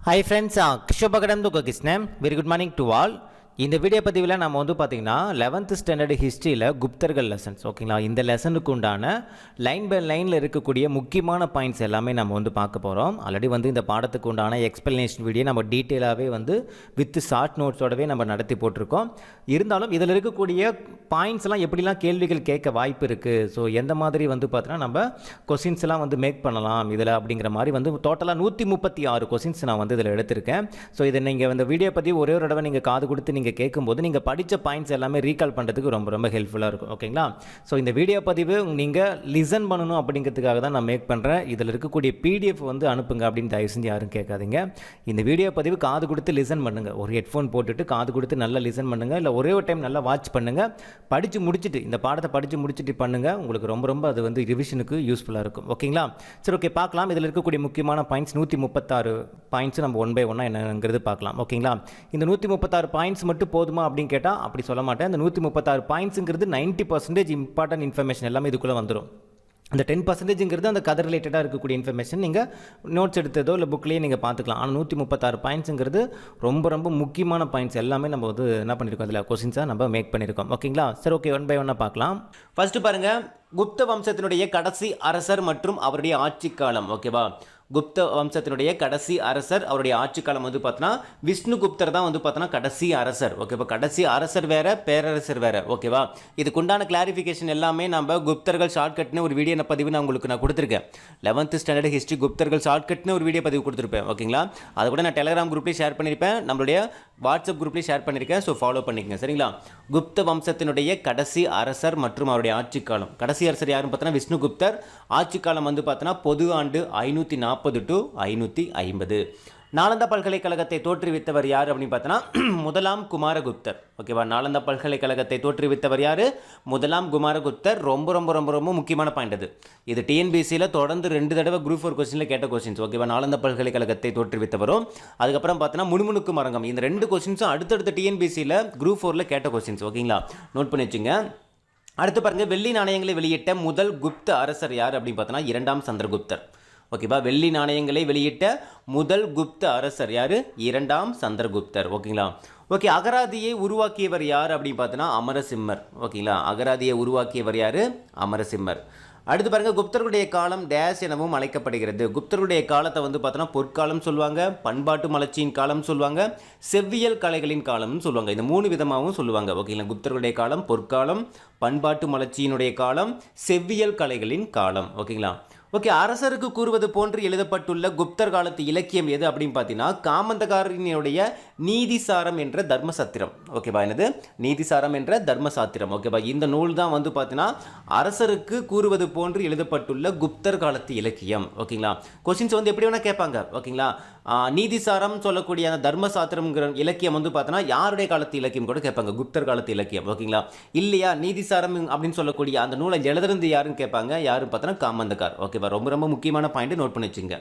Hi friends, Kishobakadam to Kisnem. Very good morning to all. இந்த video பதிவில் நம்ம பார்த்தீங்கன்னா 11th ஸ்டாண்டர்ட் ஹிஸ்ட்ரியில் குப்தர்கள் லெசன்ஸ் ஓகேங்களா. இந்த லெசனுக்கு உண்டான லைன் பை லைனில் இருக்கக்கூடிய முக்கியமான பாயிண்ட்ஸ் எல்லாமே நம்ம பார்க்க போகிறோம். ஆல்ரெடி இந்த பாடத்துக்கு உண்டான எக்ஸ்பிளனேஷன் வீடியோ நம்ம டீட்டெயிலாகவே வித் ஷார்ட் நோட்ஸோடவே நம்ம நடத்தி போட்டிருக்கோம். இருந்தாலும் இதில் இருக்கக்கூடிய பாயிண்ட்ஸ்லாம் எப்படிலாம் கேள்விகள் கேட்க வாய்ப்பு இருக்குது, ஸோ எந்த மாதிரி பார்த்தீங்கன்னா நம்ம கொஸ்டின்ஸ்லாம் மேக் பண்ணலாம் இதில் அப்படிங்கிற மாதிரி டோட்டலாக 136 கொஸ்டின்ஸ் நான் இதில் எடுத்திருக்கேன். ஸோ இதை நீங்கள் இந்த வீடியோ பற்றி ஒரே ஒரு தடவை நீங்கள் காது கொடுத்து நீங்கள் கேட்கும்போது நீங்கள் படித்த பாயிண்ட்ஸ் எல்லாமே ரீகால் பண்ணுறதுக்கு ரொம்ப ரொம்ப ஹெல்ப்ஃபுல்லாக இருக்கும். ஓகேங்களா. ஸோ இந்த வீடியோ பதிவு நீங்கள் லிசன் பண்ணணும் அப்படிங்கிறதுக்காக தான் நான் மேக் பண்ணுறேன். இதில் இருக்கக்கூடிய பிடிஎஃப் அனுப்புங்க அப்படின்னு தயவு செஞ்சு யாரும் கேட்காதீங்க. இந்த வீடியோ பதிவு காது கொடுத்து லிசன் பண்ணுங்கள். ஒரு ஹெட்ஃபோன் போட்டுட்டு காது கொடுத்து நல்லா லிசன் பண்ணுங்கள், இல்லை ஒரே ஒரு டைம் நல்லா வாட்ச் பண்ணுங்கள். படித்து முடிச்சுட்டு இந்த பாடத்தை படித்து முடிச்சுட்டு பண்ணுங்கள். உங்களுக்கு ரொம்ப ரொம்ப அது ரிவிஷனுக்கு யூஸ்ஃபுல்லாக இருக்கும். ஓகேங்களா. சரி, ஓகே, பார்க்கலாம். இதில் இருக்கக்கூடிய முக்கியமான பாயிண்ட்ஸ் 136 பாயிண்ட்ஸ் நம்ம ஒன் பை ஒன்னாக என்னங்கிறது பார்க்கலாம். ஓகேங்களா. இந்த 136 பாயிண்ட்ஸ் மட்டும் போதுமா அப்படின்னு கேட்டால் அப்படி சொல்ல மாட்டேன். இந்த 136 பாயிண்ட்ஸுங்கிறது 90% இம்பார்ட்டன்ட் இன்ஃபர்மேஷன் எல்லாமே இதுக்குள்ளே வந்துடும். அந்த 10%ங்கிறது அந்த கதை ரிலேட்டடாக இருக்கக்கூடிய இன்ஃபர்மேஷன் நீங்கள் நோட்ஸ் எடுத்ததோ இல்லை புக்லேயே நீங்கள் பார்த்துக்கலாம். ஆனால் 136 பாயிண்ட்ஸுங்கிறது ரொம்ப ரொம்ப முக்கியமான பாயிண்ட்ஸ் எல்லாமே நம்ம என்ன பண்ணியிருக்கோம், அதில் கொஸ்டின்ஸாக நம்ம மேக் பண்ணியிருக்கோம். ஓகேங்களா. சரி, ஓகே, ஒன் பை ஒன்னாக பார்க்கலாம். ஃபர்ஸ்ட் பாருங்கள், குப்த வம்சத்தினுடைய கடைசி அரசர் மற்றும் அவருடைய ஆட்சி காலம். ஓகேவா. குப்த வம்சத்தினுடைய கடைசி அரசர் அவருடைய ஆட்சி காலம் பார்த்தீங்கன்னா விஷ்ணுகுப்தர் தான் பார்த்தீங்கன்னா கடைசி அரசர். ஓகேவா. கடைசி அரசர் வேற, பேரரசர் வேற. ஓகேவா. இதுக்குண்டான கிளாரிஃபிகேஷன் எல்லாமே நம்ம குப்தர்கள் ஷார்ட்கட்னு ஒரு வீடியோ பதிவு நான் உங்களுக்கு கொடுத்துருக்கேன். 11th ஸ்டாண்டர்ட் ஹிஸ்ட்ரி குப்தர்கள் ஷார்ட்கட்னு ஒரு வீடியோ பதிவு கொடுத்துருப்பேன். ஓகேங்களா. அதை கூட நான் டெலிகிராம் குரூப்லேயே ஷேர் பண்ணியிருப்பேன், நம்மளுடைய வாட்ஸ்அப் குரூப்லேயே ஷேர் பண்ணியிருக்கேன். ஸோ ஃபாலோ பண்ணிக்கங்க. சரிங்களா. குப்த வம்சத்தினுடைய கடைசி அரசர் மற்றும் அவருடைய ஆட்சி காலம். கடைசி அரசர் யாருன்னு பார்த்தோன்னா விஷ்ணுகுப்தர். ஆட்சி காலம் பார்த்தோன்னா பொது ஆண்டு 540 to 550. நாலந்தா பல்கலைக்கழகத்தை தோற்றுவித்தவர் யார் அப்படின்னு பார்த்தோன்னா முதலாம் குமாரகுப்தர். ஓகேவா. நாலந்தா பல்கலைக்கழகத்தை தோற்றுவித்தவர் யார்? முதலாம் குமாரகுப்தர். ரொம்ப ரொம்ப ரொம்ப ரொம்ப முக்கியமான பாயிண்ட் அது. இது டிஎன்பிசியில் தொடர்ந்து 2 தடவை குரூப் 4 கொஸ்டினில் கேட்ட கொஸ்டின்ஸ். ஓகேவா. நாலந்தா பல்கலைக்கழகத்தை தோற்றுவித்தவரும் அதுக்கப்புறம் பார்த்தோன்னா முணுமுணுக்கும் அரங்கம். இந்த 2 கொஸ்டின்ஸும் அடுத்தடுத்த டிஎன்பிசியில் குரூப் 4ல் கேட்ட கொஸ்டின்ஸ். ஓகேங்களா. நோட் பண்ணி வச்சுங்க. அடுத்து பாருங்கள், வெள்ளி நாணயங்களை வெளியிட்ட முதல் குப்த அரசர் யார் அப்படின்னு பார்த்தோன்னா 2ஆம் சந்திரகுப்தர். ஓகேவா. வெள்ளி நாணயங்களை வெளியிட்ட முதல் குப்த அரசர் யார்? 2ஆம் சந்திரகுப்தர். ஓகேங்களா. ஓகே, அகராதியை உருவாக்கியவர் யார் அப்படின்னு பார்த்தோன்னா அமரசிம்மர். ஓகேங்களா. அகராதியை உருவாக்கியவர் யார்? அமரசிம்மர். அடுத்து பாருங்கள், குப்தர்களுடைய காலம் டேஷ் எனவும் அழைக்கப்படுகிறது. குப்தர்களுடைய காலத்தை பார்த்தோன்னா பொற்காலம் சொல்லுவாங்க, பண்பாட்டு மலர்ச்சியின் காலம் சொல்லுவாங்க, செவ்வியல் கலைகளின் காலம்னு சொல்லுவாங்க. இந்த 3 விதமாகவும் சொல்லுவாங்க. ஓகேங்களா. குப்தர்களுடைய காலம் பொற்காலம், பண்பாட்டு மலர்ச்சியினுடைய காலம், செவ்வியல் கலைகளின் காலம். ஓகேங்களா. ஓகே, அரசருக்கு கூறுவது போன்று எழுதப்பட்டுள்ள குப்தர் காலத்து இலக்கியம் எது அப்படின்னு பார்த்தீங்கன்னா காமந்தகாரனுடைய நீதிசாரம் என்ற தர்மசாத்திரம். ஓகேவா. என்னது? நீதிசாரம் என்ற தர்மசாத்திரம். ஓகேவா. இந்த நூல் தான் பார்த்தீங்கன்னா அரசருக்கு கூறுவது போன்று எழுதப்பட்டுள்ள குப்தர் காலத்து இலக்கியம். ஓகேங்களா. கொஸ்டின்ஸ் எப்படி வேணால் கேட்பாங்க. ஓகேங்களா. நீதிசாரம் சொல்லக்கூடிய அந்த தர்மசாத்திரம்ங்கிற இலக்கியம் பார்த்தோன்னா யாருடைய காலத்து இலக்கியம் கூட கேட்பாங்க, குப்தர் காலத்து இலக்கியம். ஓகேங்களா. இல்லையா நீதிசாரம் அப்படின்னு சொல்லக்கூடிய அந்த நூலை எழுதுறது யாருன்னு கேட்பாங்க, யாருன்னு பார்த்தோன்னா காமந்தகார். ஓகேவா. ரொம்ப ரொம்ப முக்கியமான பாயிண்ட் நோட் பண்ணி வச்சுங்க.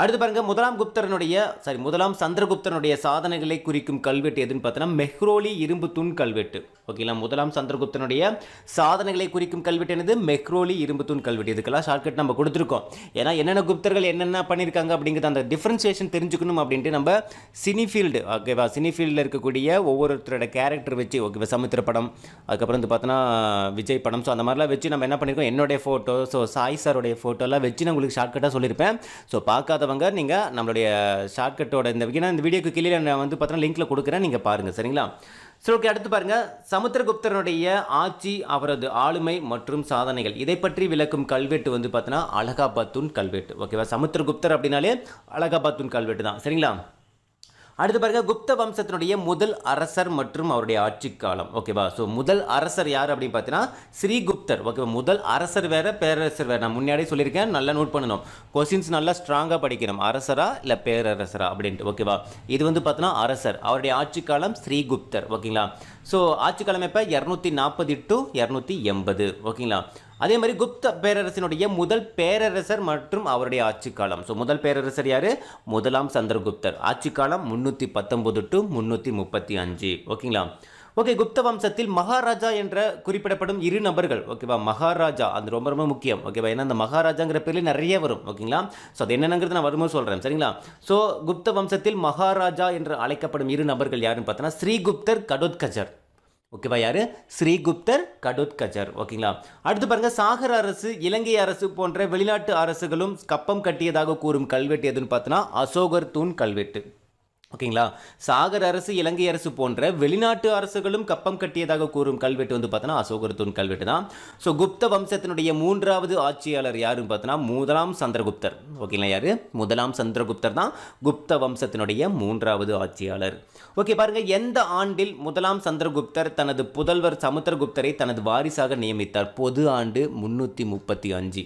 அடுத்து பாருங்க, முதலாம் சந்திரகுப்தனுடைய சாதனைகளை குறிக்கும் கல்வெட்டு எதுன்னு பார்த்தோன்னா மெஹ்ரோலி இரும்பு தூண் கல்வெட்டு. ஓகேங்களா. முதலாம் சந்திரகுப்தனுடைய சாதனைகளை குறிக்கும் கல்வெட்டு என்னது? மெஹ்ரோலி இரும்பு தூண் கல்வெட்டு. இதுக்கெல்லாம் ஷார்ட்கட் நம்ம கொடுத்துருக்கோம். ஏன்னா என்னென்ன குப்தர்கள் என்னென்ன பண்ணியிருக்காங்க அப்படிங்கிறது அந்த டிஃபரன்சியேஷன் தெரிஞ்சுக்கணும் அப்படின்ட்டு நம்ம சினிஃபீல்டு. ஓகேவா. சினிஃபீல்டில் இருக்கக்கூடிய ஒவ்வொருத்தரோட கேரக்டர் வச்சு, ஓகேவா, சமுத்திர படம், அதுக்கப்புறம் பார்த்தோன்னா விஜய் படம், ஸோ அந்த மாதிரிலாம் வச்சு நம்ம என்ன பண்ணியிருக்கோம், என்னுடைய ஃபோட்டோ, ஸோ சாய் சாரோடைய ஃபோட்டோலாம் வச்சு நான் உங்களுக்கு ஷார்ட்கட்டாக சொல்லியிருப்பேன். ஸோ பார்க்காதவங்க நீங்கள் நம்மளுடைய ஷார்ட்கட்டோட இந்த வீடியோக்கு கீழே நான் பார்த்தோன்னா லிங்க்ல கொடுக்குறேன், நீங்கள் பாருங்கள். சரிங்களா. சரி, ஓகே. அடுத்து பாருங்க, சமுத்திரகுப்தனுடைய ஆட்சி, அவரது ஆளுமை மற்றும் சாதனைகள் இதை பற்றி விளக்கும் கல்வெட்டு பார்த்தோன்னா அலகாபாத்தூன் கல்வெட்டு. ஓகேவா. சமுத்திரகுப்தர் அப்படின்னாலே அலகாபாத்தூன் கல்வெட்டு தான். சரிங்களா. அடுத்து பாருங்க, குப்த வம்சத்தினுடைய முதல் அரசர் மற்றும் அவருடைய ஆட்சி காலம். ஓகேவா. ஸோ முதல் அரசர் யார் அப்படின்னு பார்த்தீங்கன்னா ஸ்ரீகுப்தர். ஓகேவா. முதல் அரசர் வேற, பேரரசர் வேற. நான் முன்னாடி சொல்லியிருக்கேன், நல்லா நோட் பண்ணணும். கொஸ்டின்ஸ் நல்லா ஸ்ட்ராங்காக படிக்கணும். அரசரா இல்லை பேரரசரா அப்படின்ட்டு. ஓகேவா. இது பார்த்தீங்கன்னா அரசர், அவருடைய ஆட்சி காலம் ஸ்ரீகுப்தர். ஓகேங்களா. ஸோ ஆட்சி காலம் எப்போ? 240 to 280. ஓகேங்களா. அதே மாதிரி குப்த பேரரசினுடைய முதல் பேரரசர் மற்றும் அவருடைய ஆட்சி காலம். ஸோ முதல் பேரரசர் யாரு? முதலாம் சந்திரகுப்தர். ஆட்சி காலம் 319 to 335. ஓகேங்களா. ஓகே, குப்த வம்சத்தில் மகாராஜா என்ற குறிப்பிடப்படும் இரு நபர்கள். ஓகேவா, மகாராஜா அது ரொம்ப ரொம்ப முக்கியம். ஓகேவா, ஏன்னா அந்த மகாராஜாங்கிற பேர்ல நிறைய வரும். ஓகேங்களா, ஸோ அது என்னங்கிறது நான் வரும்போது சொல்கிறேன். சரிங்களா, ஸோ குப்த வம்சத்தில் மகாராஜா என்று அழைக்கப்படும் இரு நபர்கள் யாருன்னு பார்த்தோன்னா ஸ்ரீகுப்தர், கடோத்கச்சர். ஓகேவா, யாரு? ஸ்ரீகுப்தர், கடோத்கச்சர். ஓகேங்களா, அடுத்து பாருங்க, சாகர் அரசு, இலங்கை அரசு போன்ற வெளிநாட்டு அரசுகளும் கப்பம் கட்டியதாக கூறும் கல்வெட்டு எதுன்னு பார்த்தோன்னா அசோகர் தூண் கல்வெட்டு. ஓகேங்களா, சாகர் அரசு, இலங்கை அரசு போன்ற வெளிநாட்டு அரசுகளும் கப்பம் கட்டியதாக கூறும் கல்வெட்டு வந்து பார்த்தோன்னா அசோகர் தூண் கல்வெட்டு தான். ஸோ குப்த வம்சத்தினுடைய மூன்றாவது ஆட்சியாளர் யாருன்னு பார்த்தோன்னா முதலாம் சந்திரகுப்தர். ஓகேங்களா, யாரு? முதலாம் சந்திரகுப்தர் தான் குப்த வம்சத்தினுடைய மூன்றாவது ஆட்சியாளர். ஓகே பாருங்க, எந்த ஆண்டில் முதலாம் சந்திரகுப்தர் தனது புதல்வர் சமுத்திரகுப்தரை தனது வாரிசாக நியமித்தார்? பொது ஆண்டு 335.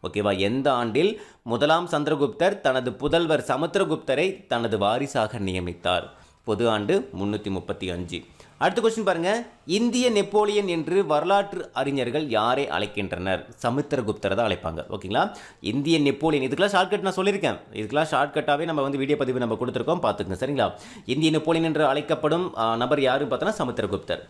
ஓகேவா, எந்த ஆண்டில் முதலாம் சந்திரகுப்தர் தனது புதல்வர் சமுத்திரகுப்தரை தனது வாரிசாக நியமித்தார்? பொது ஆண்டு 335. அடுத்த கொஸ்டின் பாருங்க, இந்திய நெப்போலியன் என்று வரலாற்று அறிஞர்கள் யாரை அழைக்கின்றனர்? சமுத்திரகுப்தரை தான் அழைப்பாங்க. ஓகேங்களா, இந்திய நெப்போலியன், இதுக்கெல்லாம் ஷார்ட்கட் நான் சொல்லியிருக்கேன். இதுக்கெல்லாம் ஷார்ட்கட்டாகவே நம்ம வந்து வீடியோ பதிவு நம்ம கொடுத்துருக்கோம், பார்த்துக்கங்க. சரிங்களா, இந்திய நெப்போலியன் என்று அழைக்கப்படும் நபர் யாருன்னு பார்த்தோன்னா சமுத்திரகுப்தர்.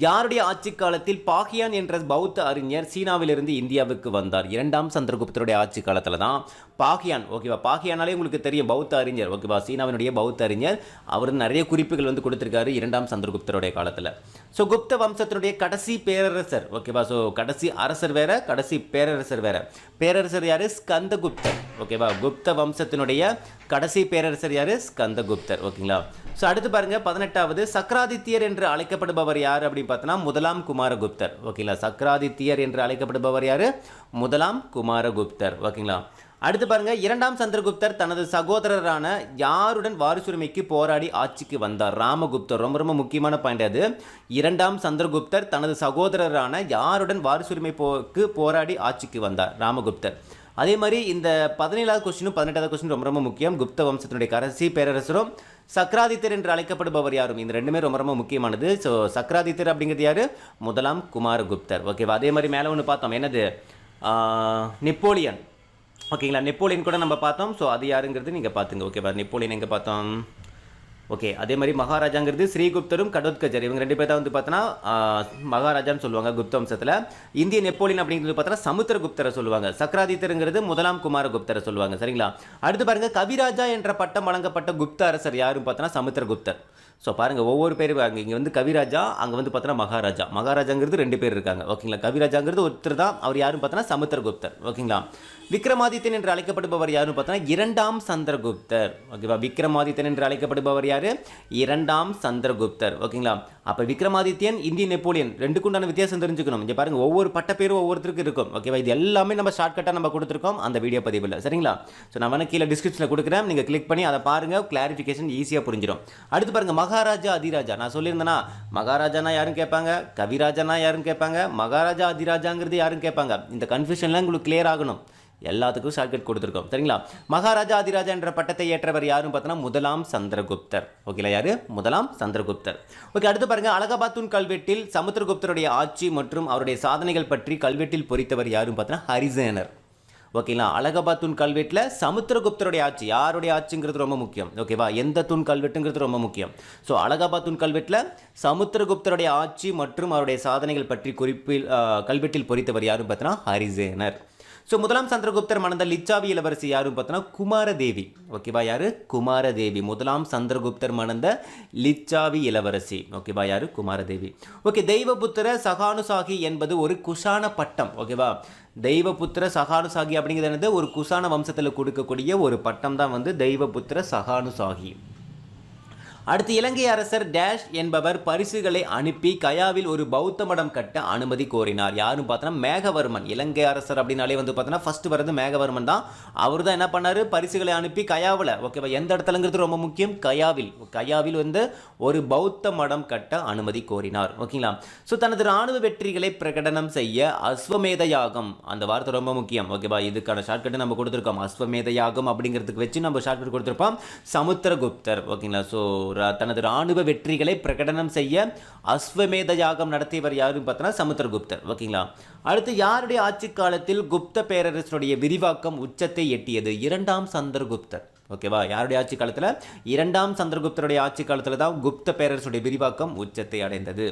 யாருடைய ஆட்சி காலத்தில் பாகியான் என்ற பௌத்த அறிஞர் சீனாவிலிருந்து இந்தியாவுக்கு வந்தார்? இரண்டாம் சந்திரகுப்தருடைய ஆட்சி காலத்தில் தான் பாகியான். ஓகேவா, பாகியானாலே உங்களுக்கு தெரியும், பௌத்த அறிஞர். ஓகேவா, சீனாவினுடைய பௌத்த அறிஞர். அவர் நிறைய குறிப்புகள் வந்து கொடுத்திருக்காரு இரண்டாம் சந்திரகுப்தருடைய காலத்தில். ஸோ குப்த வம்சத்தினுடைய கடைசி பேரரசர். ஓகேவா, ஸோ கடைசி அரசர் வேற, கடைசி பேரரசர் வேற. பேரரசர் யாரு? ஸ்கந்தகுப்தர். ஓகேவா, குப்த வம்சத்தினுடைய கடைசி பேரரசர் யாரு? ஸ்கந்தகுப்தர். ஓகேங்களா, ஸோ அடுத்து பாருங்க, 18வது சக்கராதித்யர் என்று அழைக்கப்படுபவர் யார் அப்படின்னு பார்த்தோன்னா முதலாம் குமாரகுப்தர். ஓகேங்களா, சக்கராதித்யர் என்று அழைக்கப்படுபவர் யாரு? முதலாம் குமாரகுப்தர். ஓகேங்களா, அடுத்து பாருங்க, இரண்டாம் சந்திரகுப்தர் தனது சகோதரரான யாருடன் வாரிசுரிமைக்கு போராடி ஆட்சிக்கு வந்தார்? ராமகுப்தர். ரொம்ப ரொம்ப முக்கியமான பாயிண்ட் அது. இரண்டாம் சந்திரகுப்தர் தனது சகோதரரான யாருடன் வாரிசுரிமைக்கு போராடி ஆட்சிக்கு வந்தார்? ராமகுப்தர். அதே மாதிரி இந்த 17வது கொஸ்டினும் 18வது கொஸ்டின் ரொம்ப ரொம்ப முக்கியம். குப்த வம்சத்தினுடைய கடைசி பேரரசரும் சக்கராதித்தர் என்று அழைக்கப்படுபவர் யாரும்? இந்த ரெண்டுமே ரொம்ப ரொம்ப முக்கியமானது. ஸோ சக்கராதித்தர் அப்படிங்கிறது யாரு? முதலாம் குமாரகுப்தர். ஓகேவா, அதே மாதிரி மேலே ஒன்று பார்த்தோம், என்னது? நெப்போலியன். ஓகேங்களா, நெப்போலியன் கூட நம்ம பார்த்தோம். ஸோ அது யாருங்கிறது நீங்கள் பார்த்துங்க. ஓகேவா, நெப்போலியன் எங்கே பார்த்தோம்? ஓகே, அதே மாதிரி மகாராஜாங்கிறது ஸ்ரீகுப்தரும் கடோத்கச்சர். இவங்க ரெண்டு பேர் தான் வந்து பார்த்தோன்னா மகாராஜான்னு சொல்லுவாங்க குப்த வம்சத்தில். இந்திய நெப்போலியன் அப்படிங்கிறது பார்த்தோன்னா சமுத்திரகுப்தரை சொல்லுவாங்க. சக்கராதித்தருங்கிறது முதலாம் குமாரகுப்தரை சொல்லுவாங்க. சரிங்களா, அடுத்து பாருங்க, கவிராஜா என்ற பட்டம் வழங்கப்பட்ட குப்த அரசர் யாருன்னு பார்த்தோன்னா சமுத்திரகுப்தர். ஸோ பாருங்கள், ஒவ்வொரு பேரும் இங்கே வந்து கவிராஜா, அங்கே வந்து பார்த்தோன்னா மகாராஜா. மகாராஜாங்கிறது ரெண்டு பேர் இருக்காங்க. ஓகேங்களா, கவிராஜாங்கிறது ஒருத்தர் தான், அவர் யாருன்னு பார்த்தோன்னா சமுத்திரகுப்தர். ஓகேங்களா, விக்ரமாதித்தன் என்று அழைக்கப்படுபவர் யாருன்னு பார்த்தோன்னா இரண்டாம் சந்திரகுப்தர். ஓகேவா, விக்ரமாதித்தன் என்று அழைக்கப்படுபவர் யாரு? இரண்டாம் சந்திரகுப்தர். ஓகேங்களா, அப்போ விக்ரமாதித்யன், இந்திய நெப்போலியன் ரெண்டுக்கும் உண்டான வித்தியாசம் தெரிஞ்சுக்கணும். இங்கே பாருங்க, ஒவ்வொரு பட்ட பேரும் ஒவ்வொருத்தருக்கு இருக்கும். ஓகேவா, இது எல்லாமே நம்ம ஷார்ட்கட்டாக நம்ம கொடுத்துருக்கோம் அந்த வீடியோ பதிவில். சரிங்களா, ஸோ நான் வேணா கீழே டிஸ்கிரிப்ஷனில் கொடுக்குறேன், நீங்கள் கிளிக் பண்ணி அதை பாருங்கள், கிளாரிஃபிகேஷன் ஈஸியாக புரிஞ்சிடும். அடுத்து பாருங்க, மகாராஜா அதிராஜா. நான் சொல்லியிருந்தேன்னா மகாராஜானா யாரும் கேட்பாங்க, கவிராஜானா யாரும் கேட்பாங்க, மகாராஜா அதிராஜாங்கிறது யாரும் கேட்பாங்க. இந்த கன்ஃபியூஷன்லாம் உங்களுக்கு கிளியர் ஆகணும். எல்லாத்துக்கும் ஷார்ட்கட் கொடுத்துருக்கோம். சரிங்களா, மகாராஜா அதிராஜா என்ற பட்டத்தை ஏற்றவர் யாருன்னு பார்த்தோன்னா முதலாம் சந்திரகுப்தர். ஓகேங்களா, யாரு? முதலாம் சந்திரகுப்தர். ஓகே, அடுத்து பாருங்க, அலகாபாத்தூன் கல்வெட்டில் சமுத்திரகுப்தருடைய ஆட்சி மற்றும் அவருடைய சாதனைகள் பற்றி கல்வெட்டில் பொறித்தவர் யாருன்னு பார்த்தோன்னா ஹரிசேனர். ஓகேங்களா, அலகாபாத்தூன் கல்வெட்டில் சமுத்திரகுப்தருடைய ஆட்சி, யாருடைய ஆட்சிங்கிறது ரொம்ப முக்கியம். ஓகேவா, எந்த தூண் கல்வெட்டுங்கிறது ரொம்ப முக்கியம். ஸோ அலகாபாத்தூன் கல்வெட்டில் சமுத்திரகுப்தருடைய ஆட்சி மற்றும் அவருடைய சாதனைகள் பற்றி கல்வெட்டில் பொறித்தவர் யாருன்னு பார்த்தோன்னா ஹரிசேனர். ஸோ முதலாம் சந்திரகுப்தர் மணந்த லிச்சாவி இளவரசி யாருன்னு பார்த்தோன்னா குமாரதேவி. ஓகேவா, யாரு? குமாரதேவி. முதலாம் சந்திரகுப்தர் மணந்த லிச்சாவி இளவரசி. ஓகேவா, யாரு? குமாரதேவி. ஓகே, தெய்வபுத்திர சகானுசாகி என்பது ஒரு குஷான பட்டம். ஓகேவா, தெய்வபுத்திர சகானுசாகி அப்படிங்கிறது ஒரு குஷான வம்சத்தில் கொடுக்கக்கூடிய ஒரு பட்டம் தான் வந்து தெய்வபுத்திர சகானுசாகி. அடுத்து, இலங்கை அரசர் டேஷ் என்பவர் பரிசுகளை அனுப்பி கயாவில் ஒரு பௌத்த மடம் கட்ட அனுமதி கோரினார். யாருன்னு பார்த்தோன்னா மேகவர்மன். இலங்கை அரசர் அப்படின்னாலே வந்து பார்த்தோன்னா ஃபர்ஸ்ட் வரது மேகவர்மன் தான். அவர் தான் என்ன பண்ணார்? பரிசுகளை அனுப்பி கயாவில், ஓகேவா, எந்த இடத்துலங்கிறது ரொம்ப முக்கியம், கயாவில் வந்து ஒரு பௌத்த மடம் கட்ட அனுமதி கோரினார். ஓகேங்களா, ஸோ தனது ராணுவ வெற்றிகளை பிரகடனம் செய்ய அஸ்வமேத யாகம், அந்த வார்த்தை ரொம்ப முக்கியம். ஓகேவா, இதுக்கான ஷார்ட்கட்டு நம்ம கொடுத்துருக்கோம். அஸ்வமேத யாகம் அப்படிங்கிறதுக்கு வச்சு நம்ம ஷார்ட்கட் கொடுத்துருப்போம் சமுத்திரகுப்தர். ஓகேங்களா, ஸோ தனது ராணுவ வெற்றிகளை பிரகடனம் செய்ய அஸ்வமேத யாகம் நடத்தியவர் யாருன்னு பார்த்தோன்னா சமுத்திரகுப்தர். ஓகேங்களா, அடுத்து யாருடைய ஆட்சி காலத்தில் குப்த பேரரசுடைய விரிவாக்கம் உச்சத்தை எட்டியது? இரண்டாம் சந்திரகுப்தர். ஓகேவா? யாருடைய ஆட்சி காலத்தில்? இரண்டாம் சந்திரகுப்தருடைய ஆட்சி காலத்தில் தான் குப்த பேரரசுடைய விரிவாக்கம் உச்சத்தை அடைந்தது.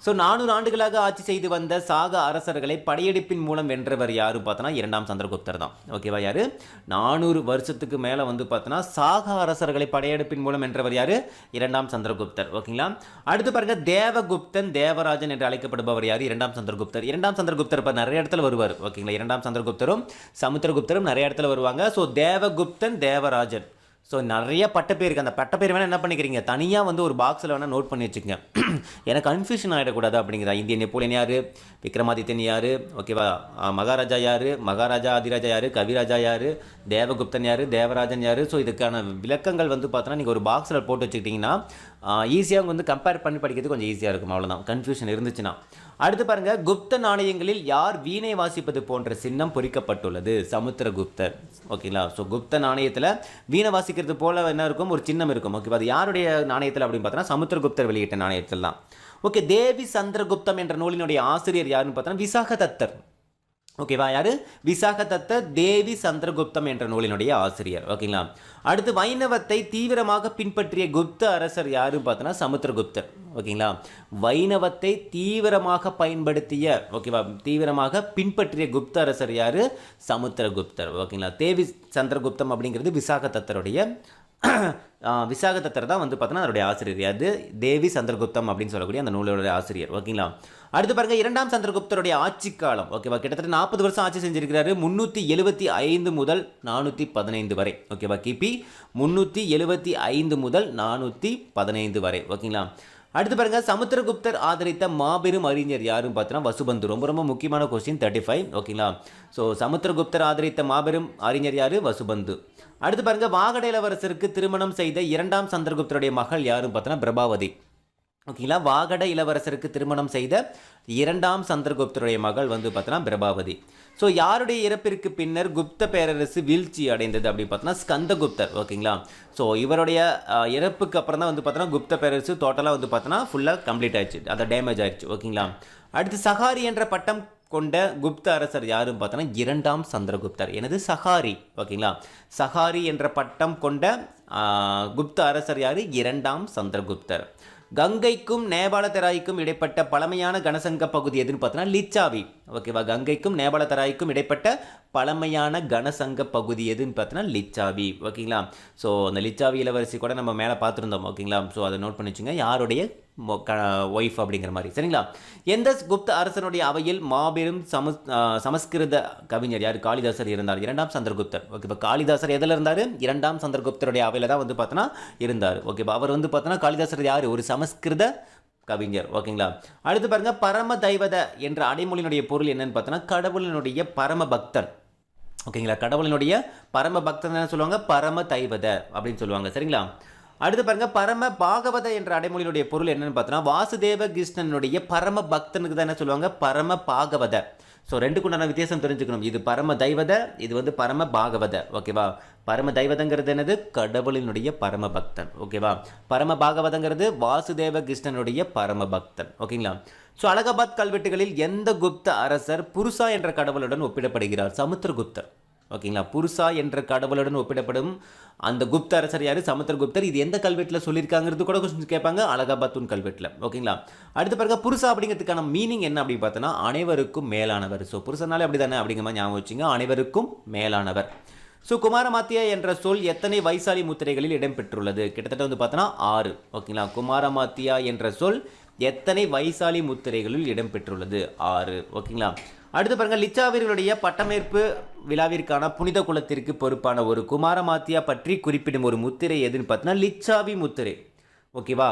ஸோ 400 ஆண்டுகளாக ஆட்சி செய்து வந்த சாக அரசர்களை படையெடுப்பின் மூலம் வென்றவர் யாரு பார்த்தோன்னா இரண்டாம் சந்திரகுப்தர் தான். ஓகேவா? யாரு? 400 வருஷத்துக்கு மேலே வந்து பார்த்தோன்னா சாக அரசர்களை படையெடுப்பின் மூலம் வென்றவர் யாரு? இரண்டாம் சந்திரகுப்தர். ஓகேங்களா? அடுத்து பாருங்க, தேவகுப்தன் தேவராஜன் என்று அழைக்கப்படுபவர் யாரு? இரண்டாம் சந்திரகுப்தர். இரண்டாம் சந்திரகுப்தர் இப்போ நிறைய இடத்துல வருவார். ஓகேங்களா? இரண்டாம் சந்திரகுப்தரும் சமுத்திரகுப்தரும் நிறைய இடத்துல வருவாங்க. ஸோ தேவகுப்தன் தேவராஜன். ஸோ நிறைய பட்டப்பேர் இருக்குது. அந்த பட்டப்பேர் வேணால் என்ன பண்ணிக்கிறீங்க, தனியாக வந்து ஒரு பாக்ஸில் வேணால் நோட் பண்ணி வச்சுக்கோங்க. எனக்கு கன்ஃபியூஷன் ஆகிடக்கூடாது அப்படிங்கிறதா. இந்திய நெப்போலியன் யார்? விக்ரமாதித்யன் யார்? ஓகேவா? மகாராஜா யார்? மகாராஜா ஆதிராஜா யார்? கவிராஜா யார்? தேவகுப்தன் யார்? தேவராஜன் யார்? ஸோ இதுக்கான விளக்கங்கள் வந்து பார்த்தோன்னா நீங்கள் ஒரு பாக்ஸில் போட்டு வச்சுக்கிட்டிங்கன்னா ஈஸியாக வந்து கம்பேர் பண்ணி படிக்கிறது கொஞ்சம் ஈஸியாக இருக்கும். அவ்வளோதான், கன்ஃபியூஷன் இருந்துச்சுன்னா. அடுத்து பாருங்க, குப்த நாணயங்களில் யார் வீணை வாசிப்பது போன்ற சின்னம் பொறிக்கப்பட்டுள்ளது? சமுத்திரகுப்தர். ஓகேங்களா? ஸோ குப்த நாணயத்தில் வீணை வாசிக்கிறது போல என்ன இருக்கும்? ஒரு சின்னம் இருக்கும். ஓகேவா? அது யாருடைய நாணயத்தில் அப்படின்னு பார்த்தோன்னா சமுத்திரகுப்தர் வெளியிட்ட நாணயத்தில் தான். ஓகே, தேவி சந்திரகுப்தம் என்ற நூலினுடைய ஆசிரியர் யாருன்னு பார்த்தோன்னா விசாகதத்தர். ஓகேவா? யாரு? விசாகதத்தர் தேவி சந்திரகுப்தம் என்ற நூலினுடைய ஆசிரியர். ஓகேங்களா? அடுத்து, வைணவத்தை தீவிரமாக பின்பற்றிய குப்த அரசர் யாருன்னு பார்த்தோன்னா சமுத்திரகுப்தர். ஓகேங்களா? வைணவத்தை தீவிரமாக பயன்படுத்திய, ஓகேவா, தீவிரமாக பின்பற்றிய குப்த அரசர் யாரு? சமுத்திரகுப்தர். ஓகேங்களா? தேவி சந்திரகுப்தம் அப்படிங்கிறது விசாகதத்தருடைய விசாகதத்தர் தான் வந்து பார்த்தோன்னா அதனுடைய ஆசிரியர். அது தேவி சந்திரகுப்தம் அப்படின்னு சொல்லக்கூடிய அந்த நூலோட ஆசிரியர். ஓகேங்களா? அடுத்து பாருங்க, இரண்டாம் சந்திரகுப்தருடைய ஆட்சி காலம். ஓகேவா? கிட்டத்தட்ட 40 வருஷம் ஆட்சி செஞ்சிருக்கிறாரு. 375 முதல் 415 வரை. ஓகேவா? கிபி 375 முதல் 415 வரை. ஓகேங்களா? அடுத்து பாருங்க, சமுத்திரகுப்தர் ஆதரித்த மாபெரும் அறிஞர் யாருன்னு பார்த்தோன்னா வசுபந்து. ரொம்ப ரொம்ப முக்கியமான கொஸ்டின் 35. ஓகேங்களா? ஸோ சமுத்திரகுப்தர் ஆதரித்த மாபெரும் அறிஞர் யாரு? வசுபந்து. அடுத்து பாருங்க, வாகட இளவரசருக்கு திருமணம் செய்த இரண்டாம் சந்திரகுப்தருடைய மகள் யாருன்னு பார்த்தோன்னா பிரபாவதி. ஓகேங்களா? வாகட இளவரசருக்கு திருமணம் செய்த இரண்டாம் சந்திரகுப்தருடைய மகள் வந்து பார்த்தோன்னா பிரபாவதி. ஸோ யாருடைய இறப்பிற்கு பின்னர் குப்த பேரரசு வீழ்ச்சி அடைந்தது அப்படின்னு பார்த்தோன்னா ஸ்கந்தகுப்தர். ஓகேங்களா? ஸோ இவருடைய இறப்புக்கு அப்புறம் தான் வந்து பார்த்தோன்னா குப்த பேரரசு டோட்டலாக வந்து பார்த்தோன்னா ஃபுல்லாக கம்ப்ளீட் ஆயிடுச்சு, அதை டேமேஜ் ஆயிடுச்சு. ஓகேங்களா? அடுத்து, சகாரி என்ற பட்டம் கொண்ட குப்த அரசர் யாருன்னு பார்த்தோன்னா இரண்டாம் சந்திரகுப்தர். எனது சகாரி. ஓகேங்களா? சகாரி என்ற பட்டம் கொண்ட குப்த அரசர் யாரு? இரண்டாம் சந்திரகுப்தர். கங்கைக்கும் நேபாளத்தராய்க்கும் இடைப்பட்ட பழமையான கனசங்க பகுதி எதுன்னு பார்த்தோன்னா லிச்சாவி. ஓகேவா? கங்கைக்கும் நேபாளத்தராய்க்கும் இடைப்பட்ட பழமையான கனசங்க பகுதி எதுன்னு பார்த்தோன்னா லிச்சாவி. ஓகேங்களா? ஸோ அந்த லிச்சாவி இளவரசி கூட நம்ம மேலே பார்த்துருந்தோம். ஓகேங்களா? ஸோ அதை நோட் பண்ணி வச்சுங்க, யாருடைய ஒய்ஃப் அப்படிங்கிற மாதிரி. சரிங்களா? எந்த குப்த அரசனுடைய அவையில் மாபெரும் சமஸ்கிருத கவிஞர் யார்? காளிதாசர் இருந்தார். இரண்டாம் சந்திரகுப்தர். ஓகேவா? காளிதாசர் எதில் இருந்தார்? இரண்டாம் சந்திரகுப்தருடைய அவையில் தான் வந்து பார்த்தோன்னா இருந்தார். ஓகேவா? அவர் வந்து பார்த்தோன்னா காளிதாசர் யார்? ஒரு சமஸ்கிருத கவிஞர். ஓகேங்களா? அடுத்து பாருங்க, பரம தைவத என்ற அடைமொழியினுடைய பொருள் என்னன்னு பார்த்தோன்னா கடவுளினுடைய பரம பக்தன். ஓகேங்களா? கடவுளினுடைய பரம பக்தன் என்ன சொல்லுவாங்க? பரம தைவத அப்படின்னு சொல்லுவாங்க. சரிங்களா? அடுத்து பாருங்க, பரம பாகவத என்ற அடைமொழியினுடைய பொருள் என்னன்னு பார்த்தோன்னா வாசுதேவ கிருஷ்ணனுடைய பரம பக்தனுக்கு தான் என்ன சொல்லுவாங்க? பரம பாகவத. ஸோ ரெண்டுக்குண்டான வித்தியாசம் தெரிஞ்சுக்கணும். இது பரம தைவத, இது வந்து பரம பாகவத. ஓகேவா? பரம தைவதங்கிறது என்னது? கடவுளினுடைய பரம பக்தன். ஓகேவா? பரம பாகவதங்கிறது வாசுதேவ கிருஷ்ணனுடைய பரம பக்தன். ஓகேங்களா? ஸோ அலகாபாத் கல்வெட்டுகளில் எந்த குப்த அரசர் புருஷா என்ற கடவுளுடன் ஒப்பிடப்படுகிறார்? சமுத்திரகுப்தர். ஓகேங்களா? புருஷா என்ற கடவுளுடன் ஒப்பிடப்படும் அந்த குப்த அரசர் யார்? சமுத்திரகுப்தர். இது எந்த கல்வெட்டில் சொல்லியிருக்காங்கிறது கூட கொஸ்டின் கேட்பாங்க, அலகாபாத்தூன் கல்வெட்டில். ஓகேங்களா? அடுத்து பாருங்க, புருஷா அப்படிங்கிறதுக்கான மீனிங் என்ன அப்படின்னு பார்த்தோன்னா அனைவருக்கும் மேலானவர். ஸோ புருஷனாலே அப்படி தானே அப்படிங்கிற மாதிரி ஞாபகம் வச்சுங்க, அனைவருக்கும் மேலானவர். ஸோ குமாரமாத்தியா என்ற சொல் எத்தனை வைசாலி முத்திரைகளில் இடம்பெற்றுள்ளது? கிட்டத்தட்ட வந்து பார்த்தோன்னா 6. ஓகேங்களா? குமாரமாத்தியா என்ற சொல் எத்தனை வைசாலி முத்திரைகளில் இடம்பெற்றுள்ளது? 6. ஓகேங்களா? அடுத்து பாருங்க, லிச்சாவியர்களுடைய பட்டமேற்பு விழாவிற்கான புனித குலத்திற்கு பொறுப்பான ஒரு குமாரமாத்தியா பற்றி குறிப்பிடும் ஒரு முத்திரை எதுன்னு பார்த்தீங்கன்னா லிச்சாவி முத்திரை. ஓகேவா?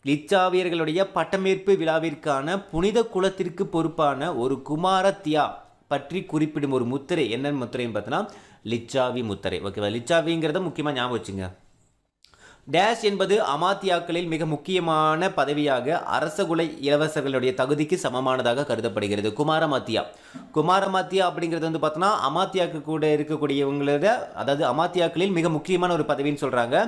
லிச்சாவியர்களுடைய பட்டமேற்பு விழாவிற்கான புனித குலத்திற்கு பொறுப்பான ஒரு குமாரத்தியா பற்றி குறிப்பிடும் ஒரு முத்திரை என்ன முத்திரைன்னு பார்த்தீங்கன்னா லிச்சாவி முத்திரை. ஓகேவா? லிச்சாவிங்கிறத முக்கியமாக ஞாபகம் வச்சுங்க. டேஷ் என்பது அமாத்தியாக்களில் மிக முக்கியமான பதவியாக அரசகுல இளவரசர்களுடைய தகுதிக்கு சமமானதாக கருதப்படுகிறது. குமாரமாத்தியா. குமாரமாத்தியா அப்படிங்கிறது வந்து பார்த்தோன்னா அமாத்தியாக்கு கூட இருக்கக்கூடியவங்களோட, அதாவது அமாத்தியாக்களில் மிக முக்கியமான ஒரு பதவின்னு சொல்கிறாங்க.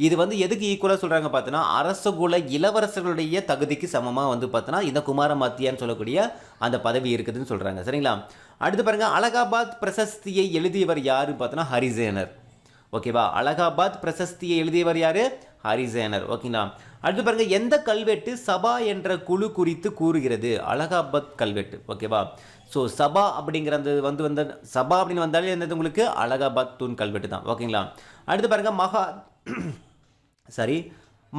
இது வந்து எதுக்கு ஈக்குவலாக சொல்கிறாங்க பார்த்தோன்னா அரசகுல இளவரசர்களுடைய தகுதிக்கு சமமாக வந்து பார்த்தோன்னா இந்த குமாரமாத்தியான்னு சொல்லக்கூடிய அந்த பதவி இருக்குதுன்னு சொல்கிறாங்க. சரிங்களா? அடுத்து பாருங்கள், அலகாபாத் பிரசஸ்தியை எழுதியவர் யாருன்னு பார்த்தோன்னா ஹரிசேனர். ஓகேவா. அலகாபாத் பிரசஸ்தியை எழுதியவர் யாரு? ஹரிசேனர். ஓகேங்களா. அடுத்து பாருங்க, எந்த கல்வெட்டு சபா என்ற குழு குறித்து கூறுகிறது? அலகாபாத் கல்வெட்டு. ஓகேவா. ஸோ சபா அப்படிங்கிறது வந்து சபா அப்படின்னு வந்தாலே என்னது உங்களுக்கு? அலகாபாத் தூண் கல்வெட்டு தான். ஓகேங்களா. அடுத்து பாருங்க,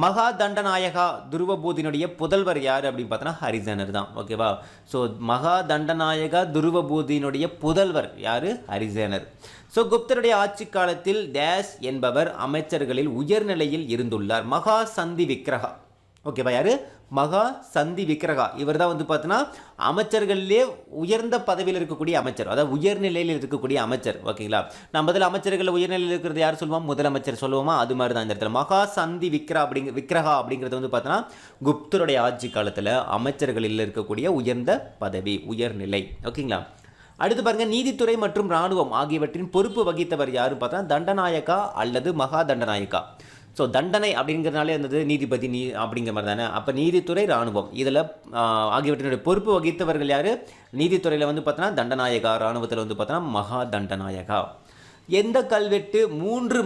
மகா தண்டநாயகா துருவபூதியினுடைய புதல்வர் யார் அப்படின்னு பார்த்தோன்னா ஹரிசேனர் தான். ஓகேவா. ஸோ மகா தண்டநாயகா துருவபூதியினுடைய புதல்வர் யார்? ஹரிசேனர். ஸோ குப்தருடைய ஆட்சி காலத்தில் டேஷ் என்பவர் அமைச்சர்களில் உயர்நிலையில் இருந்துள்ளார். மகா சந்தி விக்கிரகா. ஓகேவா. யார்? மகா சந்தி விக்கிரகா. இவர் தான் வந்து பார்த்தீங்கன்னா அமைச்சர்களிலே உயர்ந்த பதவியில் இருக்கக்கூடிய அமைச்சர், அதாவது உயர்நிலையில் இருக்கக்கூடிய அமைச்சர். ஓகேங்களா. நம்ம முதல்ல அமைச்சர்கள் உயர்நிலையில் இருக்கிறது யார் சொல்லுவோம்? முதலமைச்சர் சொல்லுவோமா? அது மாதிரி தான் இந்த இடத்துல மகா சந்தி விக்கிரகா அப்படிங்கிறது வந்து பார்த்தீங்கன்னா குப்தருடைய ஆட்சி காலத்தில் அமைச்சர்களில் இருக்கக்கூடிய உயர்ந்த பதவி, உயர்நிலை. ஓகேங்களா. அடுத்து பாருங்க, நீதித்துறை மற்றும் இராணுவம் ஆகியவற்றின் பொறுப்பு வகித்தவர் யாரு பார்த்தா தண்டநாயக்கா அல்லது மகா தண்டநாயக்கா. ஸோ தண்டனை அப்படிங்கிறதுனாலே இருந்தது நீதிபதி அப்படிங்கிற மாதிரி தானே. அப்போ நீதித்துறை இராணுவம் இதில் ஆகியவற்றினுடைய பொறுப்பு வகித்தவர்கள் யார்? நீதித்துறையில் வந்து பார்த்தோன்னா தண்டநாயகா, இராணுவத்தில் வந்து பார்த்தோன்னா மகா தண்டநாயகா. எந்த கல்வெட்டு மூன்று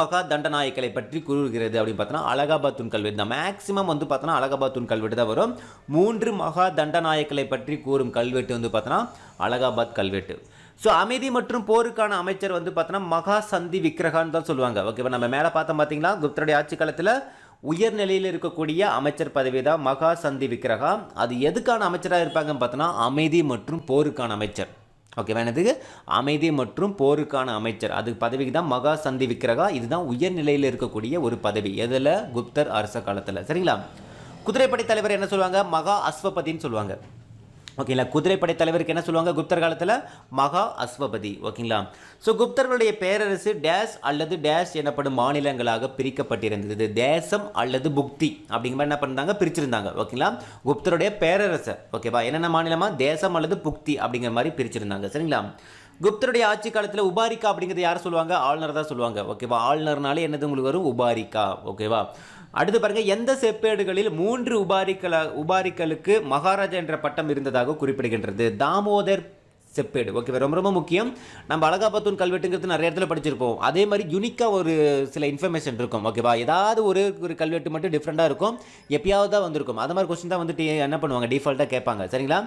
மகா தண்டநாயக்களை பற்றி கூறுகிறது அப்படின்னு பார்த்தோன்னா அலகாபாத் தூண் கல்வெட்டு தான். மேக்ஸிமம் வந்து பார்த்தோன்னா அலகாபாத் தூண் கல்வெட்டு தான் வரும். 3 மகா தண்டநாயக்களை பற்றி கூறும் கல்வெட்டு வந்து பார்த்தோன்னா அலகாபாத் கல்வெட்டு. ஸோ அமைதி மற்றும் போருக்கான அமைச்சர் வந்து பார்த்தோன்னா மகா சந்தி விக்கிரகான்னு தான் சொல்லுவாங்க. ஓகேவா. நம்ம மேலே பார்த்தோம் பார்த்தீங்களா, குப்தருடைய ஆட்சி காலத்தில் உயர்நிலையில் இருக்கக்கூடிய அமைச்சர் பதவி தான் மகா சந்தி விக்கிரகா. அது எதுக்கான அமைச்சராக இருப்பாங்கன்னு பார்த்தோன்னா அமைதி மற்றும் போருக்கான அமைச்சர். ஓகேவா. என்னதுக்கு? அமைதி மற்றும் போருக்கான அமைச்சர். அது பதவிக்கு தான் மகா சந்தி விக்கிரகா. இதுதான் உயர்நிலையில் இருக்கக்கூடிய ஒரு பதவி. எதில்? குப்தர் அரச காலத்தில். சரிங்களா. குதிரைப்படை தலைவர் என்ன சொல்லுவாங்க? மகா அஸ்வபதின்னு சொல்லுவாங்க. ஓகேங்களா. குதிரைப்படை தலைவருக்கு என்ன சொல்லுவாங்க குப்தர் காலத்தில்? மகா அஸ்வபதி. ஓகேங்களா. ஸோ குப்தர்களுடைய பேரரசு டேஷ் அல்லது டேஷ் எனப்படும் மாநிலங்களாக பிரிக்கப்பட்டிருந்தது. தேசம் அல்லது புக்தி அப்படிங்கிற மாதிரி என்ன பண்ணாங்க? பிரிச்சிருந்தாங்க. ஓகேங்களா. குப்தருடைய பேரரசு. ஓகேவா. என்னென்ன மாநிலமா? தேசம் அல்லது புக்தி அப்படிங்கிற மாதிரி பிரிச்சிருந்தாங்க. சரிங்களா. குப்தருடைய ஆட்சி காலத்தில் உபாரிக்கா அப்படிங்கிறது யார் சொல்லுவாங்க? ஆளுநர் தான் சொல்லுவாங்க. ஓகேவா. ஆளுநர்னாலே என்னது உங்களுக்கு வரும்? உபாரிக்கா. ஓகேவா. அடுத்து பாருங்க, எந்த செப்பேடுகளில் 3 உபாரிகளுக்கு மகாராஜா என்ற பட்டம் இருந்ததாக குறிப்பிடுகின்றது? தாமோதர் செப்பேடு. ஓகேவா. ரொம்ப ரொம்ப முக்கியம். நம்ம அலகாபாத் தூண் கல்வெட்டுங்கிறது நிறைய இடத்துல படிச்சிருப்போம். அதே மாதிரி யூனிக்காக ஒரு சில இன்ஃபர்மேஷன் இருக்கும். ஓகேவா. ஏதாவது ஒரு கல்வெட்டு மட்டும் டிஃப்ரெண்ட்டாக இருக்கும், எப்பயாவது தான் வந்திருக்கும். அது மாதிரி கொஸ்டின் தான் வந்துட்டு என்ன பண்ணுவாங்க? டிஃபால்ட்டாக கேட்பாங்க. சரிங்களா.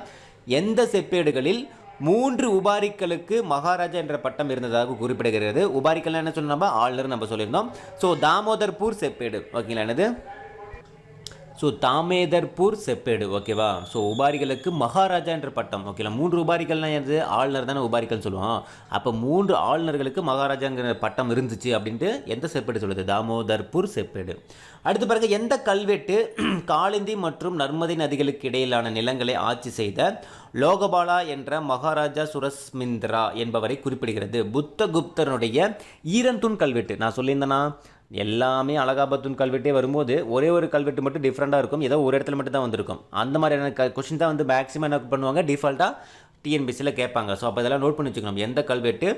எந்த செப்பேடுகளில் 3 உபாரிகளுக்கு மகாராஜா என்ற பட்டம் இருந்ததாக குறிப்பிடுகிறது? உபாரிகள் என்ன சொன்னோம்? ஆளுநர் நம்ம சொல்லியிருந்தோம். ஸோ தாமோதர்பூர் செப்பேடு. ஓகேங்களா. என்னது? ஸோ தாமேதர்பூர் செப்பேடு. ஓகேவா. ஸோ உபாரிகளுக்கு மகாராஜா என்ற பட்டம். ஓகேங்களா. 3 உபாரிகள்லாம் எது? ஆளுநர் தானே உபாரிகள் சொல்லுவோம். அப்போ 3 ஆளுநர்களுக்கு மகாராஜாங்கிற பட்டம் இருந்துச்சு அப்படின்ட்டு எந்த செப்பேடு சொல்லுது? தாமோதர்பூர் செப்பேடு. அடுத்து பாருங்க, எந்த கல்வெட்டு காளிந்தி மற்றும் நர்மதை நதிகளுக்கு இடையிலான நிலங்களை ஆட்சி செய்த லோகபாலா என்ற மகாராஜா சுரஸ்மிந்திரா என்பவரை குறிப்பிடுகிறது? புத்தகுப்தனுடைய ஈரந்தூண் கல்வெட்டு. நான் சொல்லியிருந்தேன்னா எல்லாமே அலகாபாத் தூண் கல்வெட்டே வரும்போது ஒரே ஒரு கல்வெட்டு மட்டும் டிஃப்ரெண்ட்டாக இருக்கும். ஏதோ ஒரு இடத்துல மட்டும் தான் வந்திருக்கும். அந்த மாதிரியான கொஸ்டின் தான் வந்து மேக்ஸிமம் என்ன பண்ணுவாங்க? டிஃபால்ட்டாக டிஎன்பிசியில் கேட்பாங்க. ஸோ அப்போ இதெல்லாம் நோட் பண்ணி வச்சுக்கணும். எந்த கல்வெட்டு